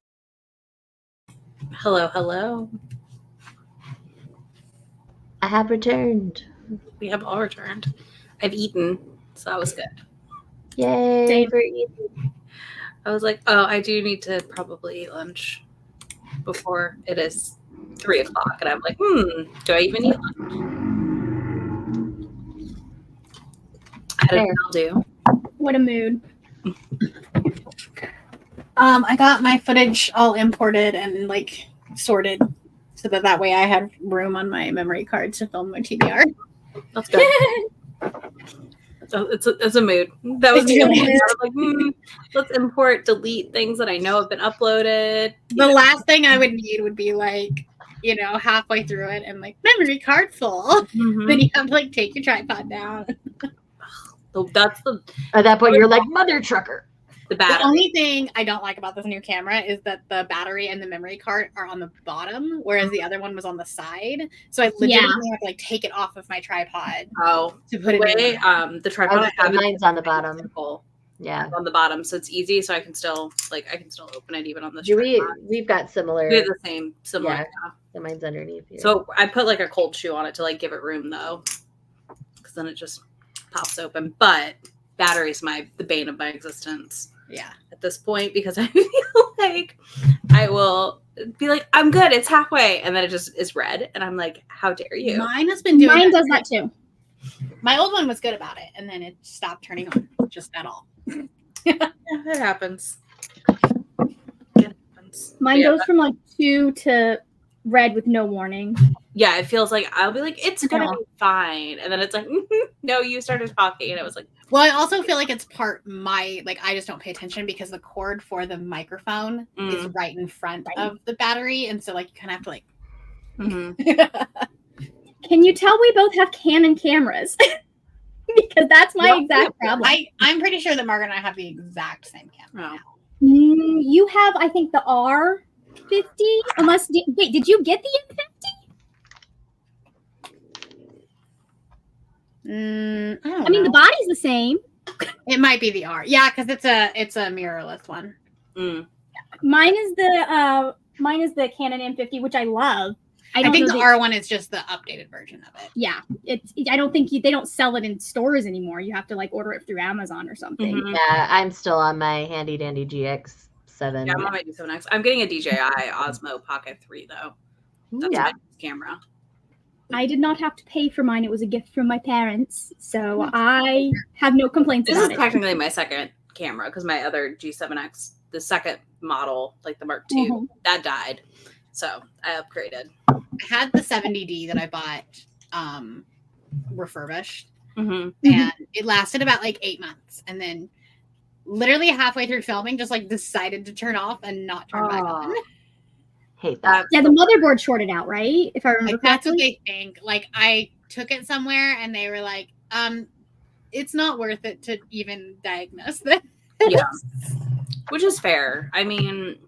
A: Hello, hello.
B: I have returned.
A: We have all returned. I've eaten, so that was good.
B: Yay
D: Same.
B: for eating.
A: I was like, oh, I do need to probably eat lunch before it is 3 o'clock. And I'm like, do I even eat lunch? How did Mel do?
D: What a mood.
C: I got my footage all imported and like sorted so that way I had room on my memory card to film my TBR.
A: That's good. So it's a mood. That was the only thing. I was like, let's import, delete things that I know have been uploaded.
C: The last thing I would need would be like, you know, halfway through it and like memory card full. Then you have to like take your tripod down.
A: So that's
B: At that point, you're like, mother trucker.
A: the battery.
C: The only thing I don't like about this new camera is that the battery and the memory card are on the bottom, whereas the other one was on the side. So I legitimately have to like take it off of my tripod to put it in.
A: The tripod I have
B: mine's on the bottom.
A: Simple.
B: Yeah,
A: on the bottom, so it's easy. So I can still open it even on the tripod.
B: We've got similar.
A: We have the same similar.
B: Yeah. So mine's underneath here.
A: So I put like a cold shoe on it to like give it room though, because then it just pops open. But battery's the bane of my existence.
C: Yeah.
A: At this point, because I feel like I will be like, I'm good, it's halfway, and then it just is red, and I'm like, how dare you?
C: Mine has been doing
D: Mine does that too.
C: My old one was good about it, and then it stopped turning on just at all.
A: Yeah, it happens. It happens.
D: Mine goes from like 2 to red with no warning.
A: Yeah, it feels like I'll be like, it's gonna be fine, and then it's like, no, you started talking, and it was like,
C: well, I also feel like it's part I just don't pay attention because the cord for the microphone is right in front of the battery, and so like you kind of have to like.
D: Can you tell we both have Canon cameras? Because that's my exact problem.
C: I'm pretty sure that Margaret and I have the exact same camera.
D: Oh. You have, I think, the R50. Unless, wait, did you get the
C: M50? I don't
D: I mean,
C: know.
D: the body's the same.
C: It might be the R. Yeah, because it's a mirrorless one.
D: Mine is the Canon M50, which I love.
C: I think the R1 is just the updated version of it.
D: Yeah, I don't think they don't sell it in stores anymore. You have to like order it through Amazon or something.
B: Yeah, I'm still on my handy dandy GX7.
A: Yeah, I'm on my D7X. I'm getting a DJI Osmo Pocket 3 though. That's my camera.
D: I did not have to pay for mine. It was a gift from my parents, so I have no complaints
A: This
D: about
A: is
D: it.
A: technically my second camera because my other G7X, the second model, like the Mark II, that died. So I upgraded.
C: I had the 70D that I bought refurbished, and it lasted about like 8 months, and then literally halfway through filming, just like decided to turn off and not turn back on.
B: Hate that.
D: Yeah, the motherboard shorted out, right? If I remember
C: correctly. That's what
D: they
C: think. Like I took it somewhere, and they were like, "It's not worth it to even diagnose this."
A: Yeah, which is fair. I mean.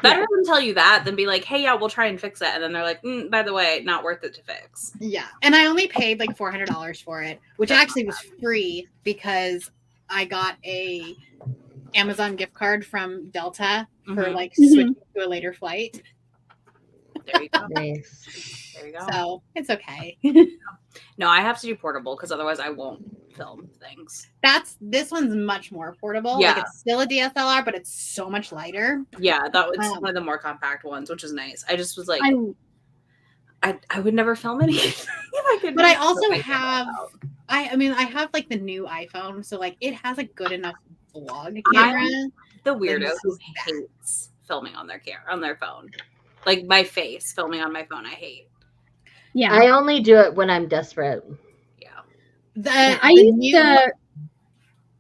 A: Better than tell you that than be like, hey, yeah, we'll try and fix it. And then they're like, by the way, not worth it to fix.
C: Yeah. And I only paid like $400 for it, which actually was free because I got a Amazon gift card from Delta for like switching to a later flight.
A: There you go.
B: Nice.
A: There you go.
C: So it's okay.
A: No, I have to do portable because otherwise I won't film things.
C: This one's much more portable.
A: Yeah.
C: Like it's still a DSLR, but it's so much lighter.
A: Yeah, that was one of the more compact ones, which is nice. I just was like, I would never film anything if I could.
C: But I also have, I have like the new iPhone, so like it has a good enough vlog camera.
A: I'm the weirdo who hates filming on their phone. Like my face filming on my phone, I hate.
D: Yeah,
B: I only do it when I'm desperate.
A: Yeah,
D: I used to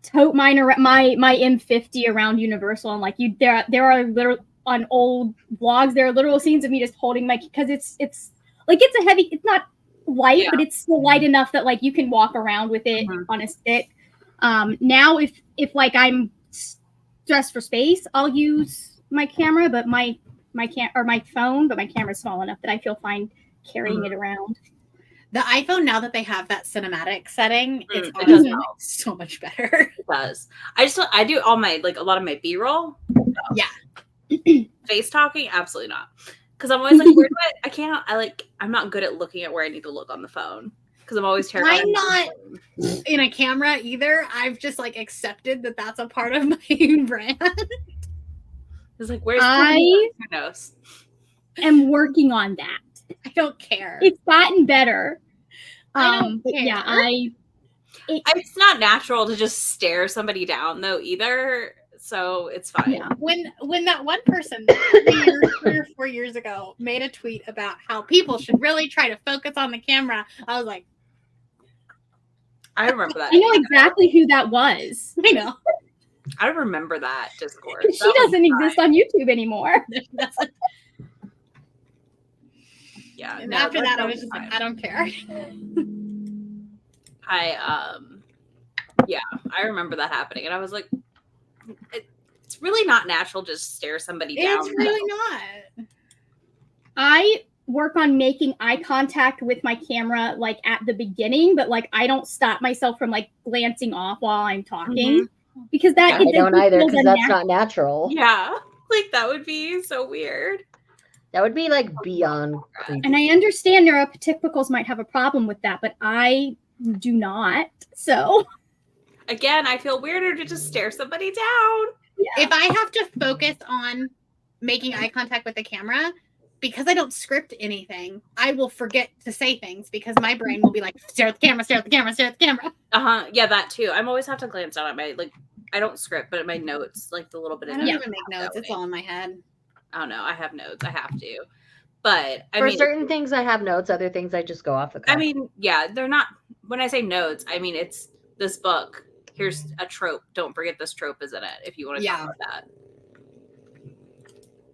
D: tote my M50 around Universal, and like there are literal on old vlogs. There are literal scenes of me just holding because it's like it's a heavy. It's not light, but it's still light enough that like you can walk around with it on a stick. Now if like I'm stressed for space, I'll use my camera, but my phone, but my camera's small enough that I feel fine carrying it around.
C: The iPhone, now that they have that cinematic setting, it's
A: it does
C: honestly
A: help.
C: so much better.
A: It does. I do all my a lot of my B-roll.
C: Yeah.
A: Face talking, absolutely not. Because I'm always like, where do I'm not good at looking at where I need to look on the phone. Because I'm always terrified.
C: I'm not in a camera either. I've just accepted that that's a part of my brand.
A: It's like, where's
D: I
A: who knows?
D: am working on that.
C: I don't care.
D: It's gotten better.
C: I don't
D: but
C: care.
D: yeah,
A: It's not natural to just stare somebody down though either. So it's fine.
D: Yeah.
C: When that one person 3 or 4 years ago made a tweet about how people should really try to focus on the camera, I was like,
A: I remember that.
D: I know exactly who that was.
C: I know.
A: I remember that discourse.
D: She doesn't exist on YouTube anymore.
A: Yeah.
C: And
A: no,
C: after that, I was
A: was
C: just
A: fine.
C: like, I don't care.
A: I remember that happening, and I was like, it's really not natural to just stare somebody down.
C: It's really not.
D: I work on making eye contact with my camera at the beginning, but I don't stop myself from glancing off while I'm talking because that
B: I don't either because that's not natural.
A: Yeah, that would be so weird.
B: That would be beyond creepy.
D: And I understand neurotypicals might have a problem with that, but I do not. So
A: again, I feel weirder to just stare somebody down.
C: Yeah. If I have to focus on making eye contact with the camera, because I don't script anything, I will forget to say things because my brain will be like, stare at the camera, stare at the camera, stare at the camera.
A: Yeah, that too. I'm always have to glance down at my I don't script, but at my notes, the little bit of
C: I don't
A: notes
C: even make notes. It's all in my head.
A: Oh no, I have notes. I have to. But
B: for certain things I have notes, other things I just go off the cuff.
A: I mean, yeah, they're not when I say notes, I mean it's this book. Here's a trope. Don't forget this trope is in it if you want to talk about that.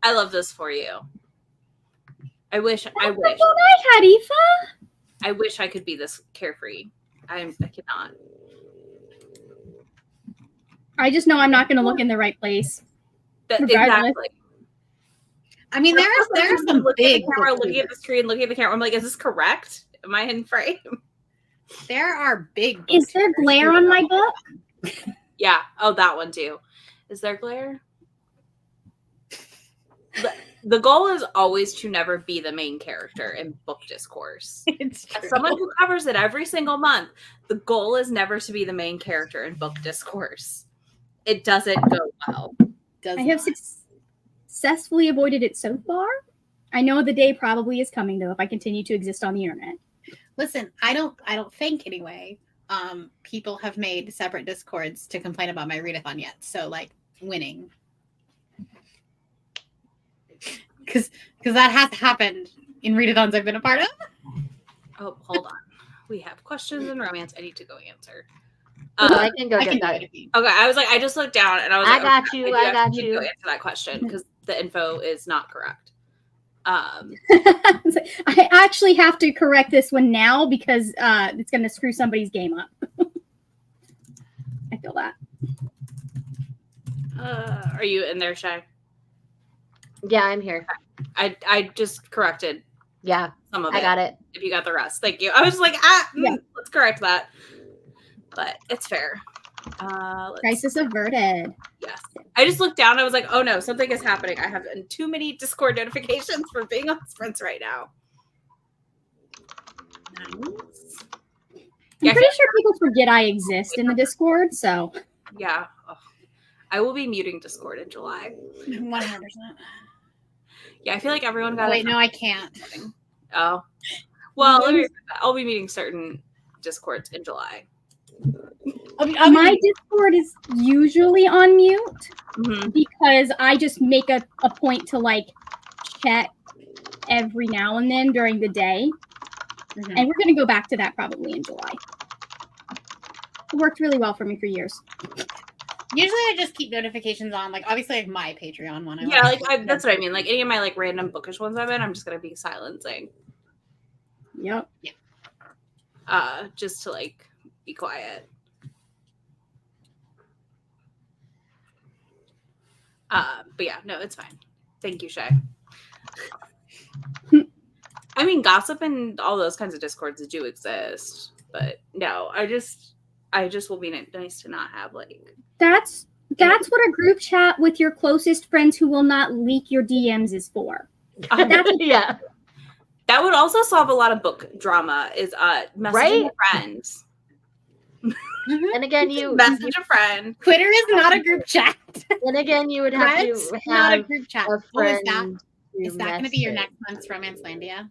A: I love this for you. I wish
D: night, Harifa.
A: I wish I could be this carefree. I cannot.
D: I just know I'm not going to look in the right place.
A: Exactly.
C: I mean, there are some big
A: looking at the screen, looking at the camera. I'm like, is this correct? Am I in frame?
C: There are big.
D: Is there glare on my book?
A: Yeah. Oh, that one too. Is there glare? The goal is always to never be the main character in book discourse.
C: It's true.
A: As someone who covers it every single month, the goal is never to be the main character in book discourse. It doesn't go well.
D: I have successfully avoided it so far. I know the day probably is coming though if I continue to exist on the internet.
C: Listen, I don't think anyway. People have made separate discords to complain about my readathon yet. So winning. Because that has happened in readathons I've been a part of.
A: Oh, hold on. We have questions and romance I need to go answer.
B: I can go get that.
A: Okay, I was like, I just looked down and I was like,
B: I got you.
A: I need to go answer that question because the info is not correct.
D: I actually have to correct this one now because it's going to screw somebody's game up. I feel that.
A: Are you in there, Shay?
B: Yeah, I'm here.
A: I just corrected.
B: Yeah,
A: some of it.
B: I got it.
A: If you got the rest, thank you. I was just like, let's correct that. But it's fair.
D: Crisis averted.
A: Yes. I just looked down. I was like, oh no, something is happening. I have too many Discord notifications for being on sprints right now. Nice.
D: I'm pretty sure people forget I exist in the Discord, so.
A: Yeah. Oh. I will be muting Discord in July.
C: 100%.
A: Yeah, I feel like everyone got
C: Wait, no, I can't.
A: Oh. Well, I'll be meeting certain Discords in July.
D: My Discord is usually on mute because I just make a point to check every now and then during the day. And we're going to go back to that probably in July. It worked really well for me for years.
C: Usually I just keep notifications on, obviously my Patreon one.
A: That's what I mean. Any of my random bookish ones I'm in, I'm just going to be silencing.
D: Yep.
A: Yeah. Just to be quiet. But yeah, no, it's fine. Thank you, Shay. I mean, gossip and all those kinds of discords do exist, but no, I just will be nice to not have like.
D: That's what a group chat with your closest friends who will not leak your DMs is for.
B: Yeah.
A: That would also solve a lot of book drama. Is messaging a friend.
B: And again, you
A: message a friend.
C: Twitter is not a group chat.
B: And again, you would have
C: Threads,
B: to have
C: not a group chat.
B: a friend.
C: Is that going to be your next month's Romancelandia?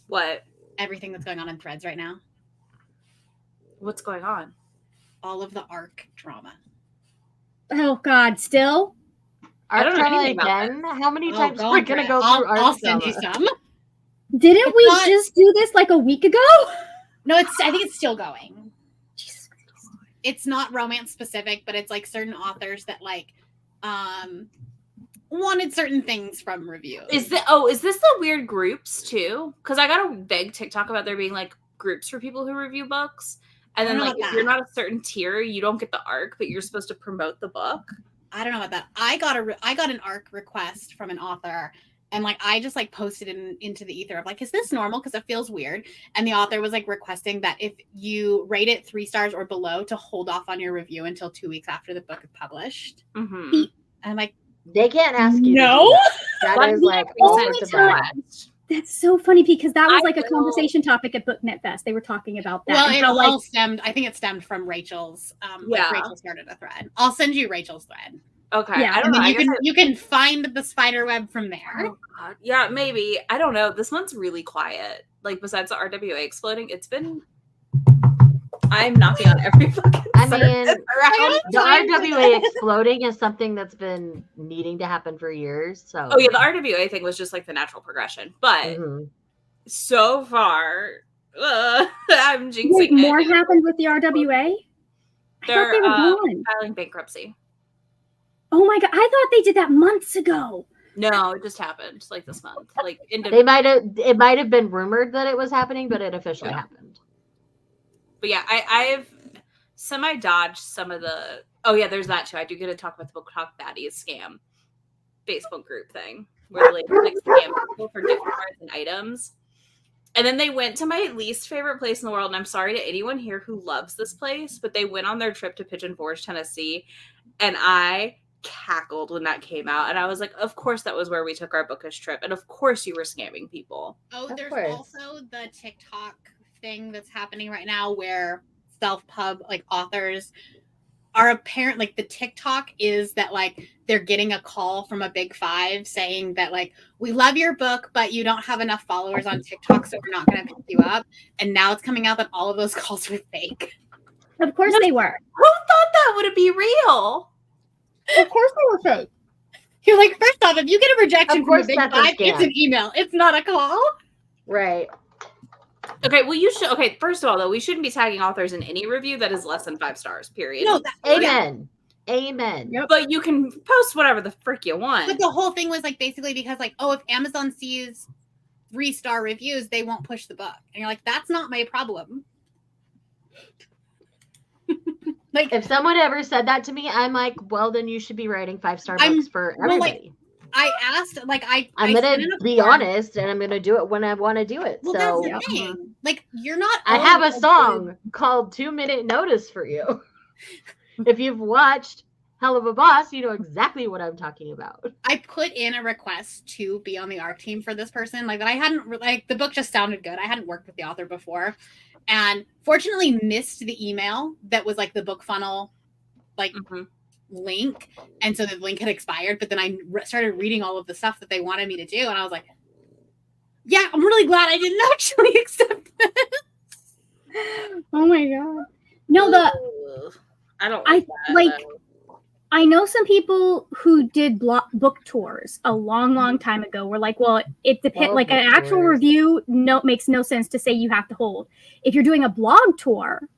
A: What?
C: Everything that's going on in Threads right now.
A: What's going on?
C: All of the ARC drama.
D: Oh God, still?
A: I don't know
B: drama
A: anything about
B: again? How many times are we going to go through
C: I'll
B: ARC
C: send
B: drama?
C: you some.
D: Didn't we just do this like a week ago?
C: No, I think it's still going. Jesus Christ. It's not romance specific, but it's like certain authors that like wanted certain things from reviews.
A: Is this the weird groups too? Because I got a big TikTok about there being like groups for people who review books. And then, like, if you're not a certain tier, you don't get the ARC, but you're supposed to promote the book.
C: I don't know about that. I got an ARC request from an author, and like I just like posted into the ether of like, is this normal? Because it feels weird. And the author was like requesting that if you rate it 3 stars or below, to hold off on your review until 2 weeks after the book is published.
A: Mm-hmm.
C: And I'm like,
B: they can't ask you.
C: No,
B: that is like
D: only time. That's so funny because that was like a conversation topic at BookNet Fest. They were talking about that.
C: Well, it all stemmed. I think it stemmed from Rachel's. Like Rachel started a thread. I'll send you Rachel's thread.
A: Okay.
D: Yeah.
A: I don't know.
C: You can find the spider web from there.
A: Oh, God. Yeah, maybe. I don't know. This month's really quiet. Like besides the RWA exploding, it's been. I'm knocking on every fucking.
B: I mean, the RWA exploding is something that's been needing to happen for years. So.
A: Oh yeah, the RWA thing was just like the natural progression, but so far, I'm jinxing.
D: Wait, more happened with the RWA? I thought they were gone.
A: Filing bankruptcy.
D: Oh my God, I thought they did that months ago.
A: No, it just happened like this month. Like
B: it might have been rumored that it was happening, but it officially happened.
A: But yeah, I've semi-dodged some of the. Oh yeah, there's that too. I do get to talk about the Book Talk Baddies scam Facebook group thing where they like scam people for gift cards and items. And then they went to my least favorite place in the world, and I'm sorry to anyone here who loves this place, but they went on their trip to Pigeon Forge, Tennessee, and I cackled when that came out. And I was like, of course that was where we took our Bookish trip, and of course you were scamming people.
C: Oh, there's also the TikTok thing that's happening right now where self-pub like authors are apparent, like the TikTok is that like they're getting a call from a big 5 saying that like, we love your book, but you don't have enough followers on TikTok, so we're not going to pick you up. And now it's coming out that all of those calls were fake.
D: Of course they were.
A: Who thought that would be real?
D: Of course they were fake.
C: You're like, first off, if you get a rejection from a big 5, it's an email. It's not a call.
B: Right.
A: Okay, well, you should. Okay, first of all, though, we shouldn't be tagging authors in any review that is less than 5 stars. Period.
C: No,
B: amen. Amen.
A: Yep. But you can post whatever the frick you want.
C: But the whole thing was like basically because like, oh, if Amazon sees 3-star reviews, they won't push the book, and you're like, that's not my problem.
B: Like, if someone ever said that to me, I'm like, well, then you should be writing 5-star books for everybody.
C: Well, like, I asked, like,
B: I'm gonna be honest, and I'm gonna do it when I want to do it.
C: Well,
B: so
C: that's the thing. Like, you're not.
B: I have a song called 2-Minute Notice for you. If you've watched Hell of a Boss, you know exactly what I'm talking about.
C: I put in a request to be on the ARC team for this person, like that I hadn't like the book just sounded good. I hadn't worked with the author before, and fortunately missed the email that was like the book funnel, like. Link, and so the link had expired, but then I started reading all of the stuff that they wanted me to do, and I was like, yeah, I'm really glad I didn't actually accept this.
D: Oh my God. No, I know some people who did book tours a long time ago were like, well, it depends. Like an actual review makes no sense to say you have to hold. If you're doing a blog tour,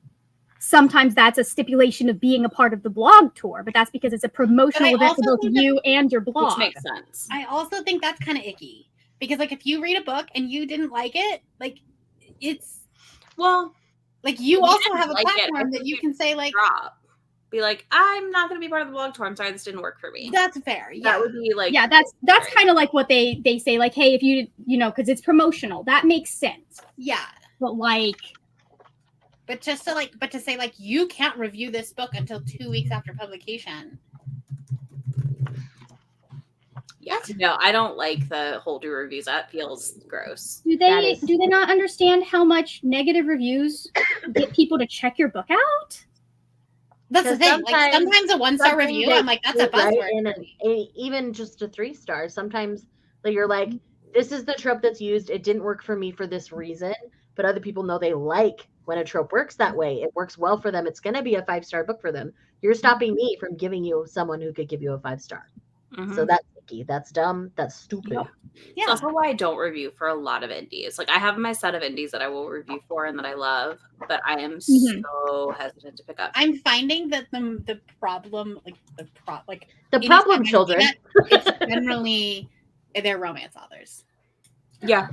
D: sometimes that's a stipulation of being a part of the blog tour, but that's because it's a promotional event for both you and your blog.
A: Which makes sense.
C: I also think that's kind of icky because, like, if you read a book and you didn't like it, like, it's
A: well,
C: like you also have a platform that you can say, like,
A: drop. be like, I'm not going to be part of the blog tour. I'm sorry, this didn't work for me.
C: That's fair. Yeah.
A: That would be like,
D: yeah, that's kind of like what they say, like, hey, if you because it's promotional, that makes sense.
C: Yeah.
D: But like,
C: But to say like you can't review this book until 2 weeks after publication.
A: yeah, no, I don't like the whole do reviews. That feels gross.
D: do they not understand how much negative reviews get people to check your book out?
C: That's the thing. Like sometimes a 1-star review, I'm like, that's a buzzword.
B: Right? Even just a 3-star. Sometimes like, you're like, this is the trope that's used. It didn't work for me for this reason, but other people know they like when a trope works that way. It works well for them. It's going to be a 5-star book for them. You're stopping me from giving you someone who could give you a 5-star.
A: Mm-hmm.
B: So that's icky. That's dumb. That's stupid.
A: Yep. Yeah. It's also why I don't review for a lot of indies. Like I have my set of indies that I will review for and that I love, but I am so hesitant to pick up.
C: I'm finding that the problem, the
B: problem children,
C: it's generally they're romance authors.
A: Yeah.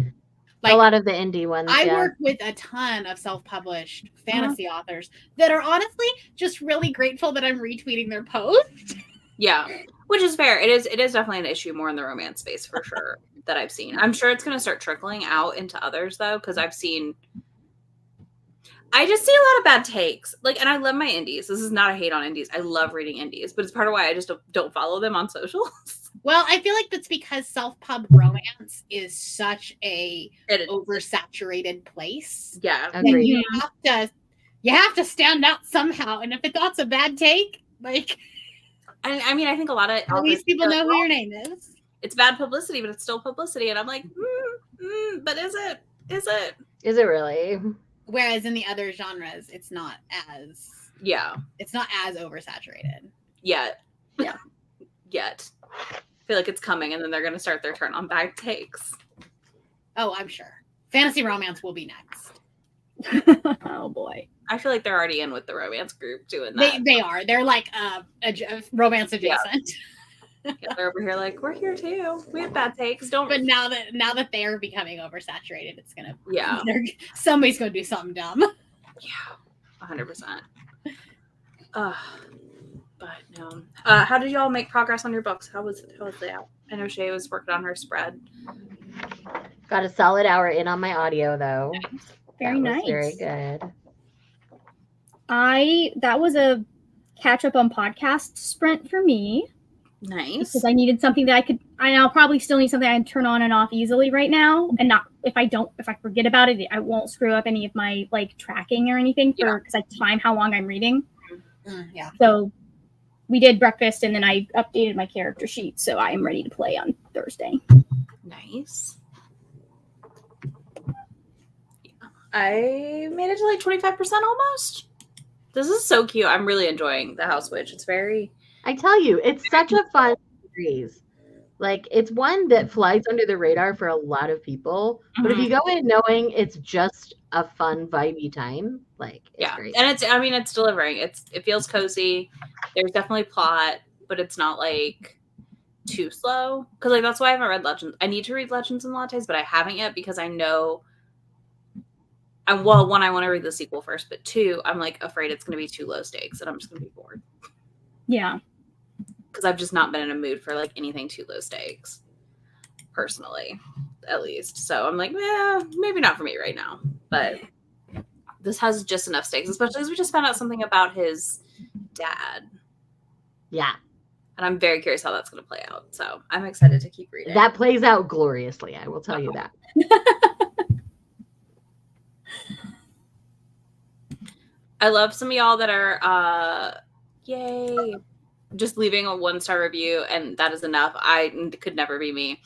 B: Like, a lot of the indie ones.
C: I work with a ton of self-published fantasy authors that are honestly just really grateful that I'm retweeting their posts.
A: Yeah. Which is fair. It is definitely an issue more in the romance space for sure that I've seen. I'm sure it's going to start trickling out into others though, because I just see a lot of bad takes. Like, and I love my indies. This is not a hate on indies. I love reading indies, but it's part of why I just don't follow them on socials.
C: Well, I feel like that's because self-pub romance is such a oversaturated place.
A: Yeah.
B: Agreed.
C: You have to stand out somehow. And if that's a bad take, like,
A: I mean, I think a lot of
C: at least people know who your name is.
A: It's bad publicity, but it's still publicity. And I'm like, but is it?
B: Is it really?
C: Whereas in the other genres, it's not as oversaturated.
A: Yet. I feel like it's coming, and then they're going to start their turn on bad takes.
C: Oh, I'm sure. Fantasy romance will be next.
D: Oh boy.
A: I feel like they're already in with the romance group doing that.
C: They are. They're like romance adjacent.
A: Yeah, they're over here like, we're here too. We have bad takes.
C: But now that they're becoming oversaturated, it's gonna somebody's gonna do something dumb.
A: Yeah, 100%. But no. How did y'all make progress on your books? How was that? I know Shay was working on her spread.
B: Got a solid hour in on my audio though.
D: Very nice.
B: Very good.
D: That was a catch up on podcast sprint for me.
A: Nice.
D: Because I needed something that I'll probably still need something I can turn on and off easily right now. And not, if I forget about it, I won't screw up any of my like tracking or anything because I time how long I'm reading.
C: Yeah.
D: So we did breakfast and then I updated my character sheet. So I am ready to play on Thursday.
A: Nice. Yeah. I made it to like 25% almost. This is so cute. I'm really enjoying the House Witch. It's very...
B: I tell you, it's such a fun series. Like, it's one that flies under the radar for a lot of people. But if you go in knowing it's just a fun, vibey time, like, it's great.
A: And it's delivering. It feels cozy. There's definitely plot, but it's not like too slow. Because like that's why I haven't read Legends. I need to read Legends and Lattes, but I haven't yet because I know. One, I want to read the sequel first, but two, I'm like afraid it's going to be too low stakes, and I'm just going to be bored.
D: Yeah.
A: Because I've just not been in a mood for like anything too low stakes, personally, at least. So I'm like, maybe not for me right now. But this has just enough stakes, especially as we just found out something about his dad.
B: Yeah.
A: And I'm very curious how that's going to play out. So I'm excited to keep reading.
B: That plays out gloriously, I will tell you that.
A: I love some of y'all that are, yay, just leaving a 1-star review, and that is enough. I could never be me.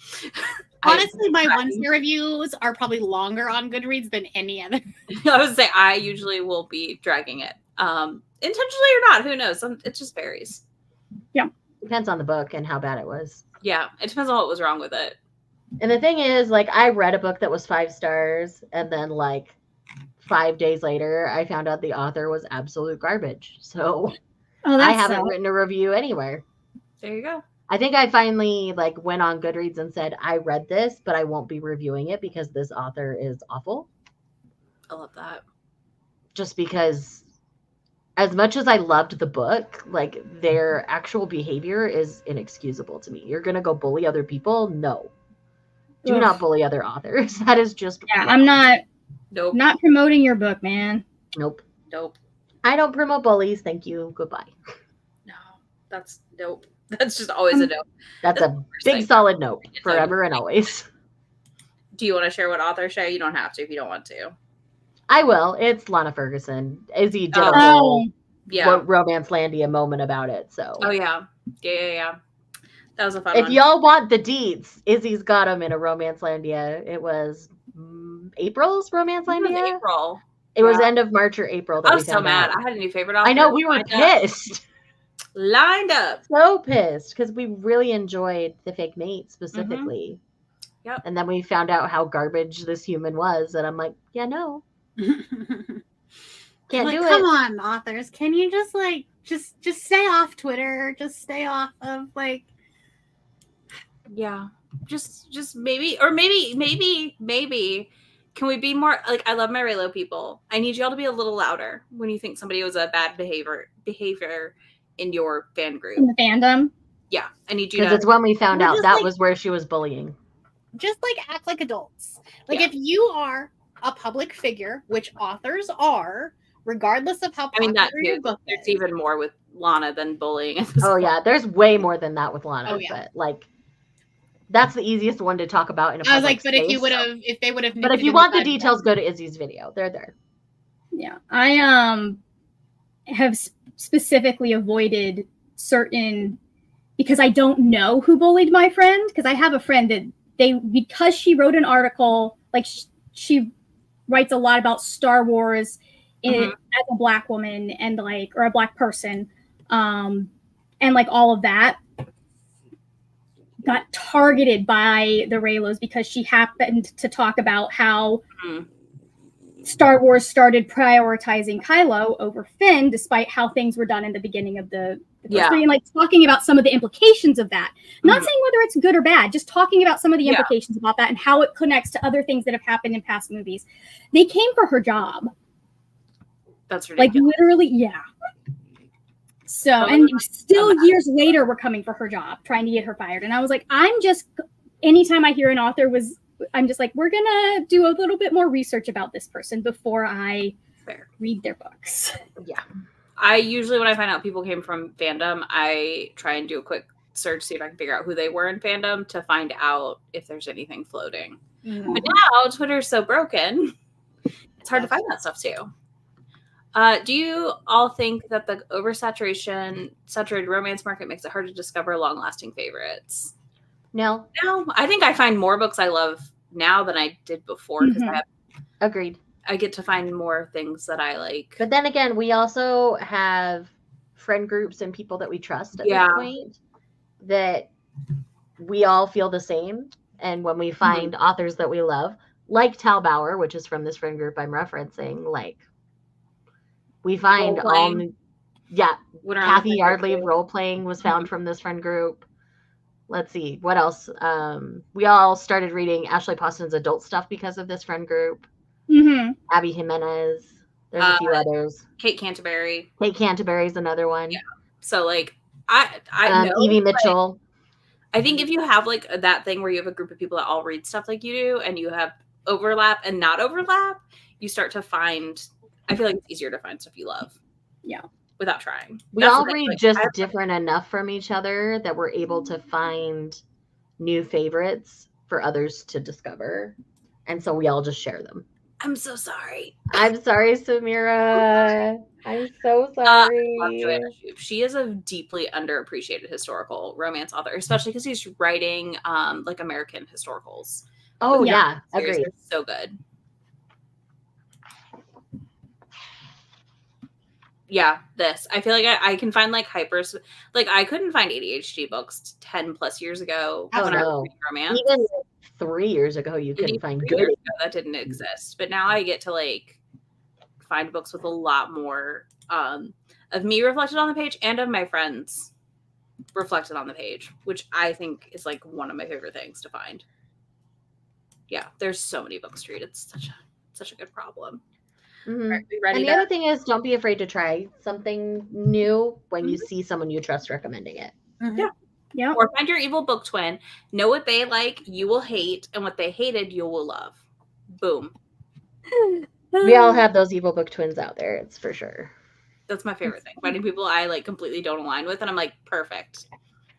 C: Honestly, my 1-star reviews are probably longer on Goodreads than any other.
A: I would say I usually will be dragging it. Intentionally or not, who knows? It just varies.
D: Yeah.
B: Depends on the book and how bad it was.
A: Yeah, it depends on what was wrong with it.
B: And the thing is, like, I read a book that was 5 stars, and then, like, 5 days later, I found out the author was absolute garbage. So I haven't written a review anywhere.
A: There you go.
B: I think I finally like went on Goodreads and said, I read this, but I won't be reviewing it because this author is awful.
A: I love that.
B: Just because as much as I loved the book, like their actual behavior is inexcusable to me. You're gonna go bully other people? No. Do
D: Ugh.
B: not bully other authors. That is just
D: Yeah,
B: wrong.
D: I'm not
A: Nope.
D: not promoting your book, man.
B: Nope.
A: Nope.
B: I don't promote bullies. Thank you. Goodbye.
A: No. That's nope. That's just always a no.
B: That's
A: That's
B: a
A: the worst
B: big
A: thing.
B: solid nope.
A: It's
B: Forever and always.
A: Do you want to share what author share? You don't have to if you don't want to.
B: I will. It's Lana Ferguson. Izzy did a
A: Oh.
B: whole
A: Yeah.
B: Romance Landia moment about it. So
A: Oh yeah. Yeah. That was a fun
B: if
A: one.
B: y'all want the deeds, Izzy's got them in a Romance Landia. It was April's Romance
A: It was
B: Landia.
A: April.
B: It was
A: Yeah.
B: end of March or April that
A: I
B: we
A: was so
B: found
A: mad.
B: out.
A: I had a new favorite author.
B: I know, we were
A: lined up.
B: pissed.
A: Lined up.
B: So pissed because we really enjoyed The Fake Mate specifically.
A: Yep.
B: And then we found out how garbage this human was, and I'm like, yeah, no, can't
C: Like,
B: do
C: come
B: it.
C: on, authors. Can you just like just stay off Twitter? Just stay off of like
A: Yeah. Just maybe, or maybe. Can we be more like, I love my Raylo people. I need y'all to be a little louder when you think somebody was a bad behavior in your fan group.
D: In the fandom.
A: Yeah. I need you
B: Because
A: to
B: it's when we found
C: We're
B: out
C: just
B: that
C: like-
B: was where she was bullying.
C: just like act like adults. Like
A: Yeah.
C: if you are a public figure, which authors are, regardless of how
A: I mean,
C: popular
A: that
C: your
A: too.
C: book
A: There's
C: is.
A: even more with Lana than bullying. At this
B: Oh
A: point.
B: yeah, there's way more than that with Lana,
C: Oh, yeah.
B: but like that's the easiest one to talk about in a
C: I was
B: public
C: like, but if you
B: space.
C: would have, if they would have,
B: But if you want the details, go to Izzy's video. They're there.
D: Yeah, I have specifically avoided certain because I don't know who bullied my friend. Because I have a friend that because she wrote an article, like she writes a lot about Star Wars as a Black woman and like, or a Black person, and like all of that. Got targeted by the Raylos because she happened to talk about how Star Wars started prioritizing Kylo over Finn, despite how things were done in the beginning of the first three, and like talking about some of the implications of that. Not saying whether it's good or bad, just talking about some of the implications about that and how it connects to other things that have happened in past movies. They came for her job.
A: That's ridiculous.
D: Like literally, yeah. So, and still years later, we're coming for her job, trying to get her fired. And I was like, anytime I hear an author I'm just like, we're going to do a little bit more research about this person before I read their books.
B: Yeah.
A: I usually, when I find out people came from fandom, I try and do a quick search, see if I can figure out who they were in fandom to find out if there's anything floating. But now Twitter's so broken, it's hard to find that stuff too. Do you all think that the saturated romance market makes it hard to discover long-lasting favorites?
B: No.
A: No, I think I find more books I love now than I did before because
B: Agreed.
A: I get to find more things that I like.
B: But then again, we also have friend groups and people that we trust at this point that we all feel the same. And when we find authors that we love, like Tal Bauer, which is from this friend group I'm referencing, like we find Kathy Yardley of role playing was found from this friend group. Let's see what else. We all started reading Ashley Poston's adult stuff because of this friend group. Abby Jimenez. There's a few others.
A: Kate Canterbury.
B: Kate Canterbury's another one.
A: Yeah. So like I know
B: Evie Mitchell.
A: I think if you have like that thing where you have a group of people that all read stuff like you do, and you have overlap and not overlap, you start to find. I feel like it's easier to find stuff you love.
D: Yeah.
A: Without trying.
B: We all read just different enough from each other that we're able to find new favorites for others to discover. And so we all just share them.
A: I'm so sorry.
B: I'm sorry, Samira. I'm so sorry.
A: I love Joanna Shupe. She is a deeply underappreciated historical romance author, especially because he's writing like American historicals.
B: Oh, yeah. Agreed.
A: They're so good. Yeah, this. I feel like I can find like like I couldn't find ADHD books 10 plus years ago when I was reading romance.
B: Even 3 years ago, you couldn't find good.
A: That didn't exist. But now I get to like find books with a lot more of me reflected on the page and of my friends reflected on the page, which I think is like one of my favorite things to find. Yeah, there's so many books to read. It's such a good problem.
B: Mhm.
A: Are we ready
B: And the
A: to?
B: other thing is, don't be afraid to try something new when you
A: Mhm.
B: see someone you trust recommending it.
C: Mhm.
D: Yeah.
A: Or find your evil book twin. Know what they like, you will hate, and what they hated, you will love. Boom.
B: We all have those evil book twins out there, it's for sure.
A: That's my favorite thing. Finding people I like completely don't align with, and I'm like, perfect.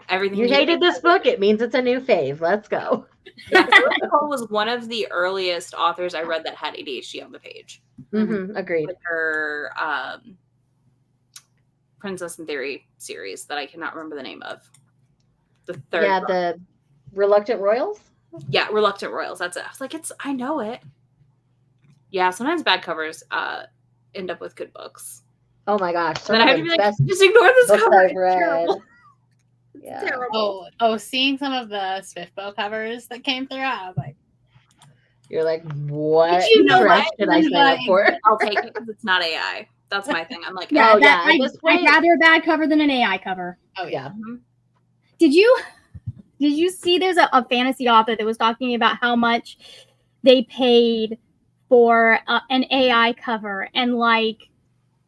A: Everything
B: You hated this book, it means it's a new fave. Let's go.
A: Yeah, Phyllis Cole was one of the earliest authors I read that had ADHD on the page.
B: Agreed.
A: With her Princess in Theory series that I cannot remember the name of. The third
B: Yeah,
A: book.
B: the Reluctant Royals?
A: Yeah, Reluctant Royals. That's it. I was like, I know it. Yeah, sometimes bad covers end up with good books.
B: Oh my gosh.
A: And then I have to
B: the
A: be like,
B: best
A: just ignore this
B: books
A: cover.
B: I've
A: It's
B: read.
A: terrible. It's
B: Yeah.
A: terrible.
C: Oh, seeing some of the Swiftbow covers that came through, I was like,
B: You're like, what
C: you know
B: trash
C: what?
B: did I sign up for?
A: I'll take it because it's not AI. That's my thing. I'm like,
D: Yeah,
B: Oh, yeah, at this
D: I'd
B: point-
D: rather a bad cover than an AI cover.
C: oh yeah.
A: mhm.
D: Did you see there's a fantasy author that was talking about how much they paid for an AI cover, and like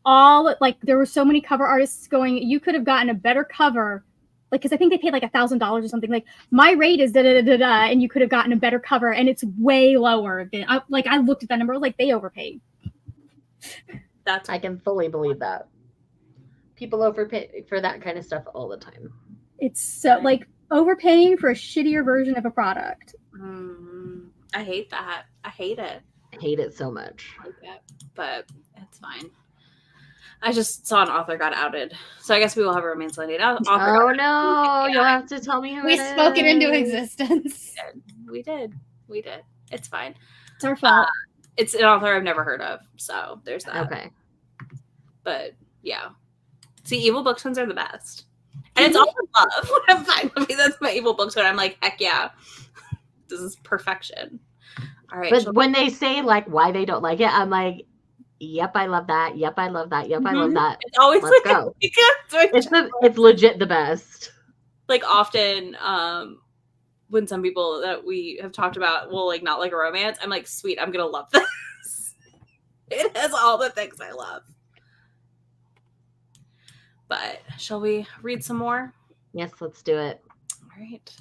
D: there were so many cover artists going, you could have gotten a better cover, like, because I think they paid like $1,000 or something, like my rate is da da da da, and you could have gotten a better cover, and it's way lower than I looked at that number, like they overpaid.
A: That's
B: I can fully believe that. People overpay for that kind of stuff all the time.
D: It's so like overpaying for a shittier version of a product.
A: I hate that. I hate it.
B: I hate it so much.
A: I like it, but it's fine. I just saw an author got outed, so I guess we will have a romance landing.
B: Oh no! You'll have to tell me who
C: We spoke it into existence.
A: We did. It's fine.
D: It's our fault.
A: It's an author I've never heard of, so there's that.
B: Okay.
A: But yeah, see, evil book twins are the best, and it's all in love. I'm fine with me. That's my evil book twin. I'm like, heck yeah, this is perfection. All right,
B: But when they say like why they don't like it, I'm like, yep, I love that. Yep, I love that. Yep, I love that.
A: it's always
B: Let's
A: like,
B: go. It's legit the best.
A: like often when some people that we have talked about will like not like a romance, I'm like, sweet, I'm gonna love this. It has all the things I love. But shall we read some more?
B: Yes, let's do it.
A: All right.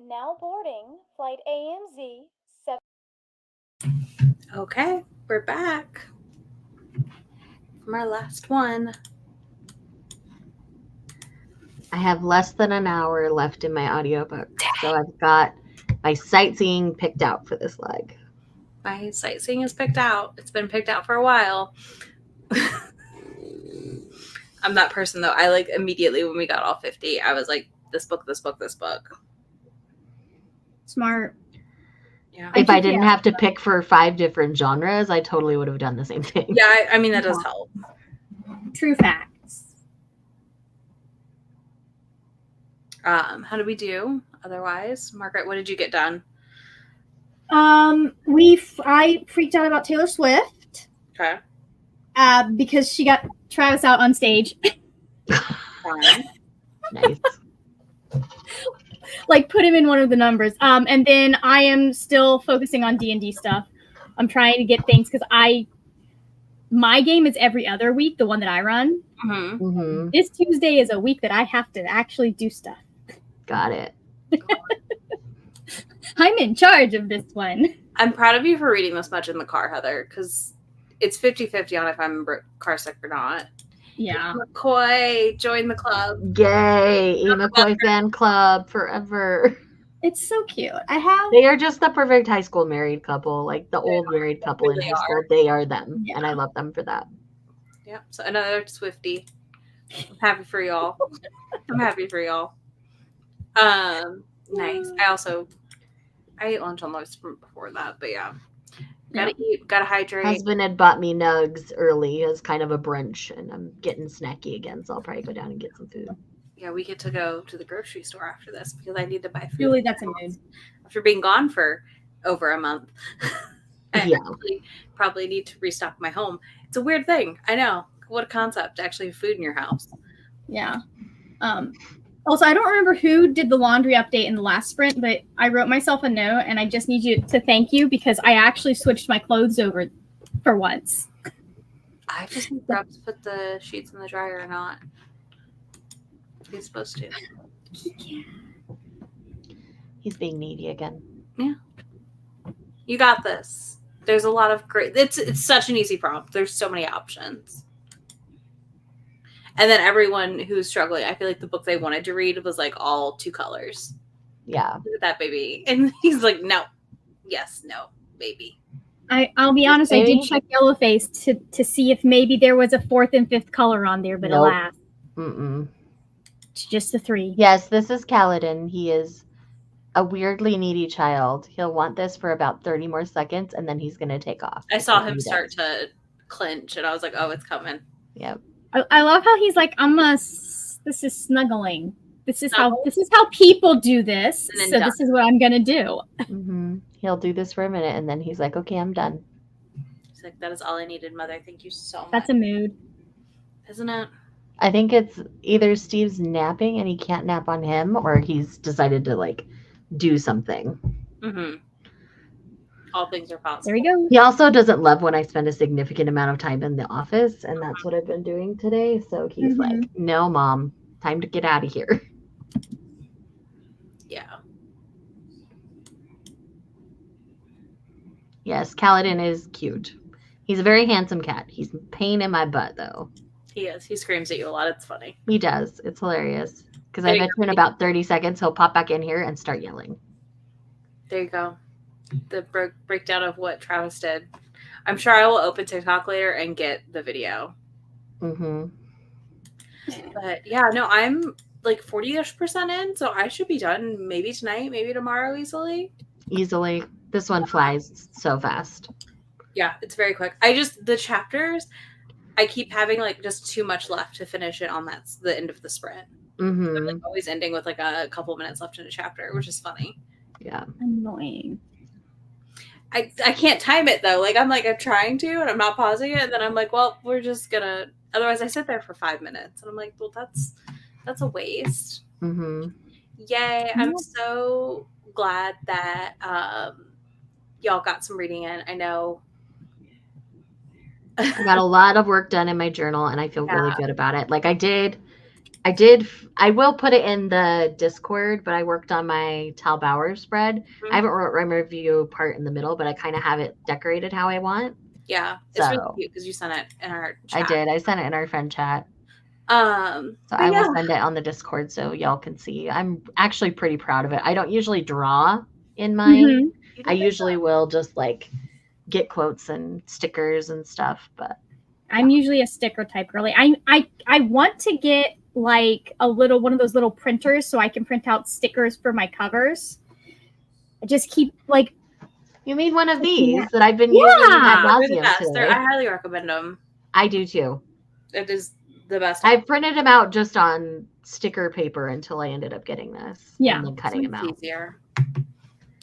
E: Now boarding flight AMZ 7.
A: Okay, we're back from our last one.
B: I have less than an hour left in my audiobook, so I've got my sightseeing picked out for this leg.
A: My sightseeing is picked out. It's been picked out for a while. I'm that person though. I like immediately when we got all 50, I was like, this book.
D: Smart.
A: Yeah.
B: If I didn't have to pick for 5 different genres, I totally would have done the same thing.
A: Yeah, I mean, that does help.
D: True facts.
A: How did we do otherwise? Margaret, what did you get done?
D: I freaked out about Taylor Swift.
A: Okay.
D: Because she got Travis out on stage.
A: Fine.
B: Nice.
D: Like put him in one of the numbers. And then I am still focusing on D&D stuff. I'm trying to get things because my game is every other week, the one that I run.
A: Mm-hmm.
B: Mm-hmm.
D: This Tuesday is a week that I have to actually do stuff.
B: Got it.
D: I'm in charge of this one.
A: I'm proud of you for reading this much in the car, Heather, because it's 50-50 on if I'm car sick or not.
D: Yeah.
A: McCoy, join the club.
B: Yay! E. McCoy fan club forever.
D: It's so cute.
B: They are just the perfect high school married couple, like the old married couple in high school. They are them, and I love them for that.
A: Yeah, so another Swiftie. I'm happy for y'all. Nice. I ate lunch on those before that, but yeah. Gotta eat, gotta hydrate.
B: Husband had bought me nugs early as kind of a brunch, and I'm getting snacky again, so I'll probably go down and get some food.
A: Yeah, we get to go to the grocery store after this because I need to buy food.
D: Really, that's a mood.
A: After being gone for over a month. I probably need to restock my home. It's a weird thing. I know. What a concept to actually have food in your house.
D: Yeah. Also, I don't remember who did the laundry update in the last sprint, but I wrote myself a note, and I just need you to thank you because I actually switched my clothes over for once.
A: I just need Rob to put the sheets in the dryer or not. He's supposed to.
B: He's being needy again.
A: Yeah. You got this. There's a lot of great... It's such an easy prompt. There's so many options. And then everyone who's struggling, I feel like the book they wanted to read was like all 2 colors.
B: Yeah.
A: Look at that baby. And he's like, no. Yes, no, baby.
D: I'll be honest, I did check Yellowface to see if maybe there was a 4th and 5th color on there, but alas.
B: Mm-mm.
D: It's just the 3.
B: Yes, this is Kaladin. He is a weirdly needy child. He'll want this for about 30 more seconds, and then he's going to take off.
A: I saw him start to clinch, and I was like, oh, it's coming.
B: Yep.
D: I love how he's like, this is snuggling. This is how people do this. So this is what I'm gonna do.
B: Mm-hmm. He'll do this for a minute, and then he's like, okay, I'm done.
A: He's like, that is all I needed, Mother. Thank you so much.
D: That's a mood.
A: Isn't it?
B: I think it's either Steve's napping and he can't nap on him, or he's decided to like do something.
A: Mm-hmm. All things are possible.
D: There we go.
B: He also doesn't love when I spend a significant amount of time in the office, and that's what I've been doing today. So he's like, no, Mom, time to get out of here.
A: Yeah.
B: Yes, Kaladin is cute. He's a very handsome cat. He's a pain in my butt, though.
A: He is. He screams at you a lot. It's funny.
B: He does. It's hilarious. Because I bet you in about 30 seconds, he'll pop back in here and start yelling.
A: There you go. The breakdown of what Travis did. I'm sure I will open TikTok later and get the video.
B: Mm-hmm.
A: But yeah, no, I'm like 40-ish% in, so I should be done maybe tonight, maybe tomorrow easily.
B: Easily. This one flies so fast.
A: Yeah, it's very quick. The chapters, I keep having like just too much left to finish it on the end of the sprint.
B: Mm-hmm.
A: I'm like always ending with like a couple minutes left in a chapter, which is funny.
B: Yeah.
D: Annoying.
A: I can't time it though. Like I'm trying to, and I'm not pausing it. And then I'm like, well, we're just gonna. Otherwise, I sit there for 5 minutes, and I'm like, well, that's a waste.
B: Mm-hmm.
A: Yay! I'm so glad that y'all got some reading in. I know.
B: I got a lot of work done in my journal, and I feel really good about it. Like I did I will put it in the Discord, but I worked on my Tal Bauer spread. I haven't wrote my review part in the middle, but I kind of have it decorated how I want.
A: Yeah, it's really
B: So
A: cute because you sent it in our chat.
B: I did. I sent it in our friend chat.
A: So
B: I will send it on the Discord so y'all can see. I'm actually pretty proud of it. I don't usually draw in mine. I usually will just like get quotes and stickers and stuff, but
D: I'm usually a sticker type girly. I want to get like one of those little printers so I can print out stickers for my covers. I just keep like.
B: You mean one of these that I've been using ad nauseum today?
A: I highly recommend them.
B: I do too.
A: It is the best.
B: I printed them out just on sticker paper until I ended up getting this.
D: Yeah,
B: and then cutting them out.
A: Easier.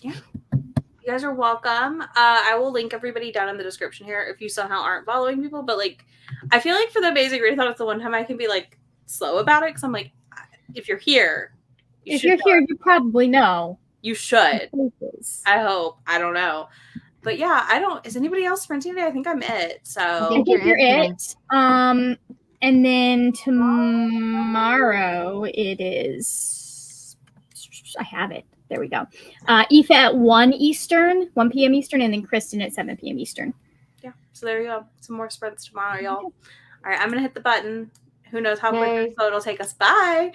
A: Yeah. You guys are welcome. I will link everybody down in the description here if you somehow aren't following people. But like, I feel like for the Amazing Readathon, it's the one time I can be like slow about it because I'm like, if you're here,
D: you probably know.
A: You should. I hope. I don't know. But yeah, I don't. Is anybody else printing today? I think I'm it. So
D: I think you're it. And then tomorrow it is. I have it. There we go. Aoife at 1 p.m. Eastern, and then Kristen at 7 p.m. Eastern.
A: Yeah. So there you go. Some more spreads tomorrow, y'all. All right, I'm gonna hit the button. Who knows how quick it'll take us. Bye.